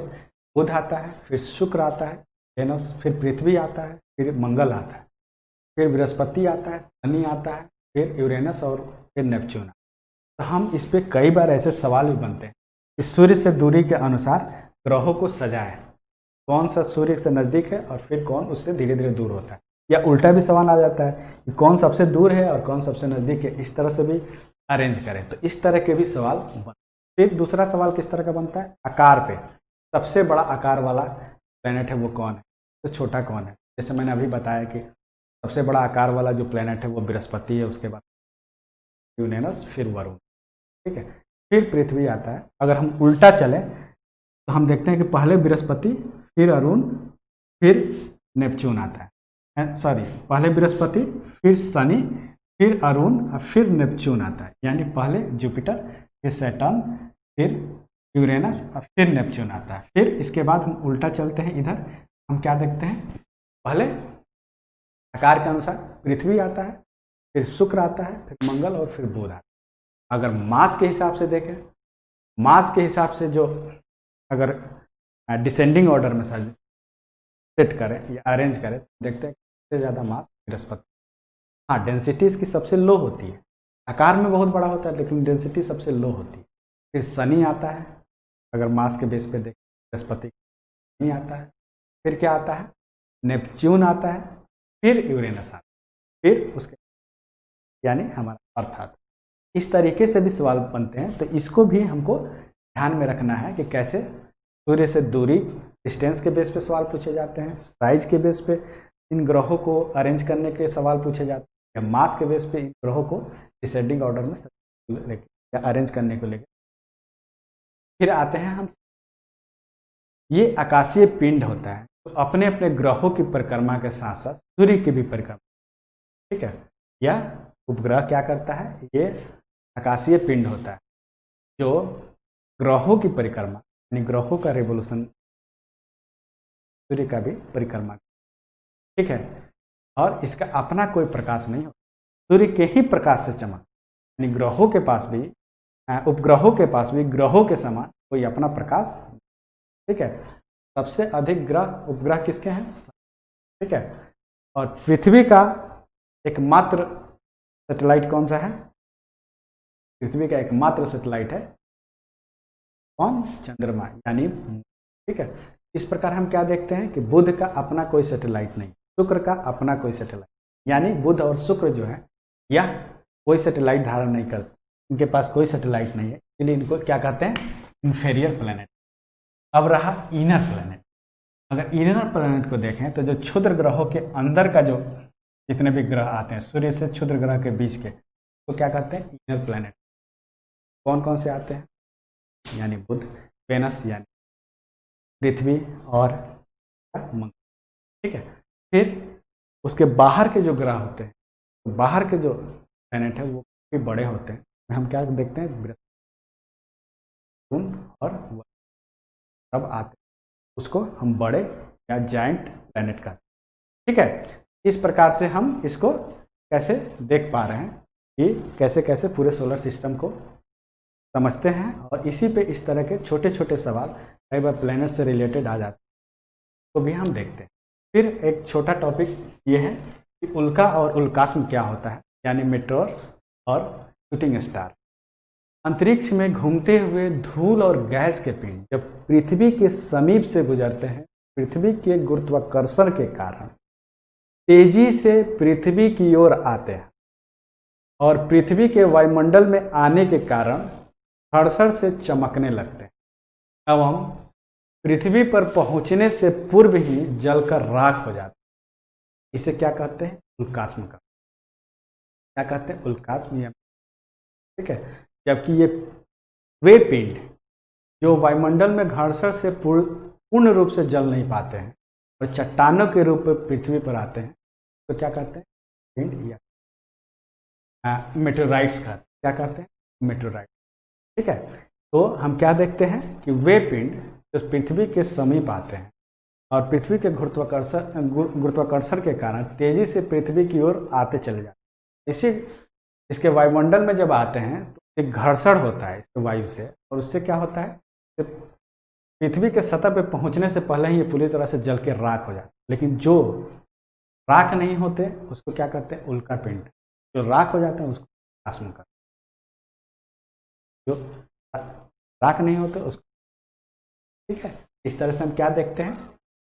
बुध आता है, फिर शुक्र आता है, वेनस, फिर पृथ्वी आता है, फिर मंगल आता है, फिर बृहस्पति आता है, शनि आता है, फिर यूरेनस और फिर नेपच्यून। तो हम इस पे कई बार ऐसे सवाल भी बनते हैं कि सूर्य से दूरी के अनुसार ग्रहों को सजाएं, कौन सा सूर्य से नज़दीक है और फिर कौन उससे धीरे धीरे दूर होता है, या उल्टा भी सवाल आ जाता है कि कौन सबसे दूर है और कौन सबसे नज़दीक है। इस तरह से भी अरेंज करें, तो इस तरह के भी सवाल बनते। फिर दूसरा सवाल किस तरह का बनता है, आकार पे, सबसे बड़ा आकार वाला प्लैनेट है वो कौन है, सबसे छोटा कौन है। जैसे मैंने अभी बताया कि सबसे बड़ा आकार वाला जो प्लैनेट है वो बृहस्पति है, उसके बाद यूरेनस, फिर वरुण। ठीक है, फिर पृथ्वी आता है। अगर हम उल्टा चलें तो हम देखते हैं कि पहले बृहस्पति, फिर अरुण, फिर नेपच्यून आता है। सॉरी, पहले बृहस्पति, फिर शनि, फिर अरुण और फिर नेपच्यून आता है। यानी पहले जुपिटर, फिर सैटर्न, फिर यूरेनस और फिर नेपच्यून आता है। फिर इसके बाद हम उल्टा चलते हैं, इधर हम क्या देखते हैं, पहले आकार के अनुसार पृथ्वी आता है, फिर शुक्र आता है, फिर मंगल और फिर बुध आता है। अगर मास के हिसाब से देखें, मास के हिसाब से जो अगर डिसेंडिंग ऑर्डर में सेट करें या अरेंज करें तो देखते हैं सबसे ज़्यादा मास बृहस्पति। हाँ, डेंसिटी इसकी सबसे लो होती है, आकार में बहुत बड़ा होता है लेकिन डेंसिटी सबसे लो होती है। फिर शनि आता है, अगर मास के बेस पे देखें बृहस्पति शनि आता है। फिर क्या आता है, नेपच्यून आता है, फिर यूरेनस आता है, फिर उसके यानी हमारा अर्थ आता है। इस तरीके से भी सवाल बनते हैं, तो इसको भी हमको ध्यान में रखना है कि कैसे सूर्य से दूरी, डिस्टेंस के बेस पे सवाल पूछे जाते हैं, साइज के बेस पे इन ग्रहों को अरेंज करने के सवाल पूछे जाते हैं, या मास के बेस पे इन ग्रहों को डिसेंडिंग ऑर्डर में या अरेंज करने को लेकर। फिर आते हैं हम, ये आकाशीय पिंड होता है तो अपने अपने ग्रहों की परिक्रमा के साथ साथ सूर्य की भी परिक्रमा, ठीक है। या उपग्रह क्या करता है, ये आकाशीय पिंड होता है जो ग्रहों की परिक्रमा यानी ग्रहों का रेवोल्यूशन, सूर्य का भी परिक्रमा, ठीक है। और इसका अपना कोई प्रकाश नहीं होता, सूर्य के ही प्रकाश से चमक, यानी ग्रहों के पास भी, उपग्रहों के पास भी ग्रहों के समान कोई अपना प्रकाश, ठीक है। सबसे अधिक ग्रह उपग्रह किसके हैं, ठीक है। और पृथ्वी का एकमात्र सैटेलाइट कौन सा है, पृथ्वी का एकमात्र सैटेलाइट है कौन, चंद्रमा यानी, ठीक है। इस प्रकार हम क्या देखते हैं कि बुध का अपना कोई सैटेलाइट नहीं, शुक्र का अपना कोई सैटेलाइट, यानी बुध और शुक्र जो है यह कोई सैटेलाइट धारण नहीं करते, इनके पास कोई सैटेलाइट नहीं है, इसलिए इनको क्या कहते हैं, इन्फेरियर प्लैनेट। अब रहा इनर प्लैनेट। अगर इनर प्लैनेट को देखें तो जो क्षुद्र ग्रहों के अंदर का जो जितने भी ग्रह आते हैं सूर्य से क्षुद्र ग्रह के बीच के, तो क्या कहते हैं, इनर प्लैनेट। कौन कौन से आते हैं, यानी बुध, वेनस यानी पृथ्वी और मंगल, ठीक है। फिर उसके बाहर के जो ग्रह होते हैं, तो बाहर के जो प्लैनेट है वो काफी बड़े होते हैं। हम क्या देखते हैं, बृहस्पति और सब आते हैं, उसको हम बड़े या जाइंट प्लैनेट कहते हैं, ठीक है। इस प्रकार से हम इसको कैसे देख पा रहे हैं कि कैसे कैसे पूरे सोलर सिस्टम को समझते हैं, और इसी पे इस तरह के छोटे छोटे सवाल कई बार प्लैनेट से रिलेटेड आ जाते हैं, तो भी हम देखते हैं। फिर एक छोटा टॉपिक ये है कि उल्का और उल्कास्म क्या होता है, यानी मेट्रोर्स और शूटिंग स्टार। अंतरिक्ष में घूमते हुए धूल और गैस के पिंड जब पृथ्वी के समीप से गुजरते हैं, पृथ्वी के गुरुत्वाकर्षण के कारण तेजी से पृथ्वी की ओर आते हैं, और पृथ्वी के वायुमंडल में आने के कारण खड़सड़ से चमकने लगते हैं एवं पृथ्वी पर पहुंचने से पूर्व ही जलकर राख हो जाते हैं। इसे क्या कहते हैं, उल्कास्म का, क्या कहते हैं, उल्कास्म, ठीक है। जबकि ये वे पिंड जो वायुमंडल में घर्षण से पूर्ण रूप से जल नहीं पाते हैं और चट्टानों के रूप में पृथ्वी पर आते हैं, तो क्या कहते हैं, पिंड या मेटेराइट्स का, क्या कहते हैं, मेटेराइट, ठीक है। तो हम क्या देखते हैं कि वे पिंड जो पृथ्वी के समीप आते हैं और पृथ्वी के गुरुत्वाकर्षण के कारण तेजी से पृथ्वी की ओर आते चले जाते हैं। इसके वायुमंडल में जब आते हैं तो एक घर्षण होता है इसके वायु से, और उससे क्या होता है, पृथ्वी के सतह पे पहुंचने से पहले ही ये पूरी तरह से जल के राख हो जाता है। लेकिन जो राख नहीं होते उसको क्या कहते हैं, उल्का पिंड। जो राख हो जाते हैं उसको उल्कास्म कहते हैं, जो राख नहीं होते उसको, ठीक है। इस तरह से हम क्या देखते हैं,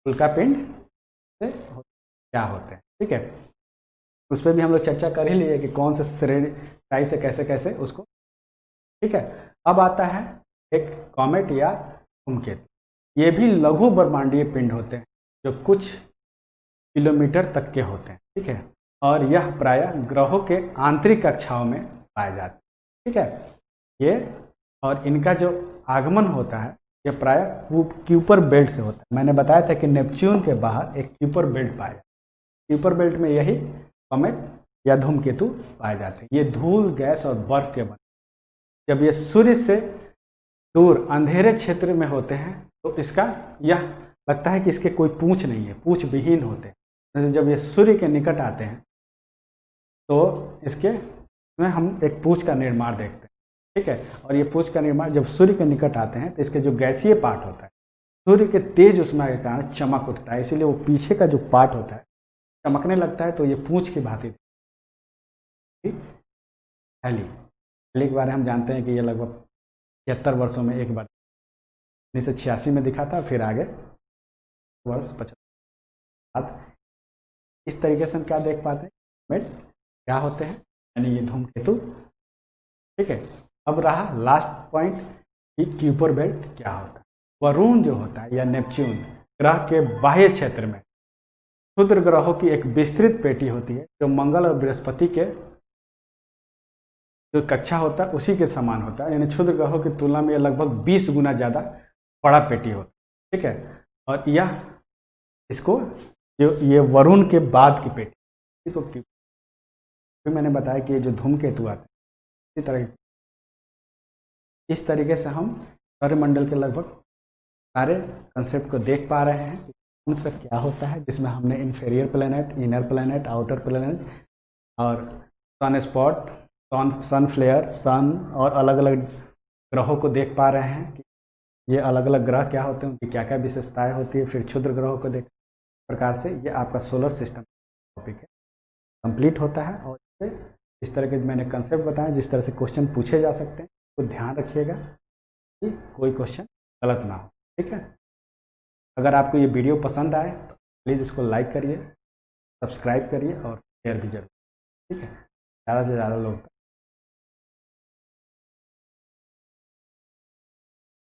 उल्का पिंड से क्या होते हैं, ठीक है। उस पर भी हम लोग चर्चा कर ही लिए कि कौन से श्रेणी से कैसे कैसे उसको, ठीक है। अब आता है एक कॉमेट या धूमकेतु। ये भी लघु ब्रह्मांडीय पिंड होते हैं जो कुछ किलोमीटर तक के होते हैं, ठीक है। और यह प्रायः ग्रहों के आंतरिक कक्षाओं में पाए जाते हैं, ठीक है। ये और इनका जो आगमन होता है ये प्राय क्यूपर बेल्ट से होता है। मैंने बताया था कि नेपच्यून के बाहर एक क्यूपर बेल्ट पाया, क्यूपर बेल्ट में यही कॉमेट या धूमकेतु पाए जाते हैं। ये धूल, गैस और बर्फ के बने। जब ये सूर्य से दूर अंधेरे क्षेत्र में होते हैं तो इसका यह लगता है कि इसके कोई पूंछ नहीं है, पूंछ विहीन होते हैं। जब ये सूर्य के निकट आते हैं तो इसके में हम एक पूंछ का निर्माण देखते हैं, ठीक है। और ये पूंछ का निर्माण जब सूर्य के निकट आते हैं तो इसके जो गैसीय पार्ट होता है सूर्य के तेज उष्मा के कारण चमक उठता है, इसीलिए वो पीछे का जो पार्ट होता है चमकने लगता है, तो ये पूंछ की भांति हेली के बारे में हम जानते हैं कि ये लगभग 76 वर्षों में एक बार 1986 में दिखा था, फिर आगे वर्ष 75। इस तरीके से हम क्या देख पाते हैं, कॉमेट क्या होते हैं, यानी ये धूमकेतु, ठीक है। अब रहा लास्ट पॉइंट कि क्यूपर बेल्ट क्या होता है। वरुण जो होता है या नेपच्यून ग्रह के बाह्य क्षेत्र में क्षुद्र ग्रहों की एक विस्तृत पेटी होती है जो मंगल और बृहस्पति के जो कक्षा होता है उसी के समान होता है, यानी क्षुद्र ग्रहों की तुलना में लगभग 20 गुना ज़्यादा बड़ा पेटी होता है, ठीक है। और यह इसको जो ये वरुण के बाद की पेटी, इसको फिर मैंने बताया कि ये जो धूमकेतु आते हैं इसी तरह, इस तरीके से हम सौरमंडल के लगभग सारे कंसेप्ट को देख पा रहे हैं कौन सा क्या होता है, जिसमें हमने inferior planet, inner planet, outer planet और सन स्पॉट, सन फ्लेयर, सन और अलग अलग ग्रहों को देख पा रहे हैं कि ये अलग अलग ग्रह क्या होते हैं, उनकी क्या क्या विशेषताएं होती है। फिर क्षुद्र ग्रहों को देख प्रकार से ये आपका सोलर सिस्टम टॉपिक है कंप्लीट होता है। और इस तरह के मैंने कंसेप्ट बताया जिस तरह से क्वेश्चन पूछे जा सकते हैं, तो ध्यान रखिएगा कि कोई क्वेश्चन गलत ना हो, ठीक है। अगर आपको ये वीडियो पसंद आए तो प्लीज़ इसको लाइक करिए, सब्सक्राइब करिए और शेयर भी जरूर, ठीक है, ज़्यादा से ज़्यादा लोग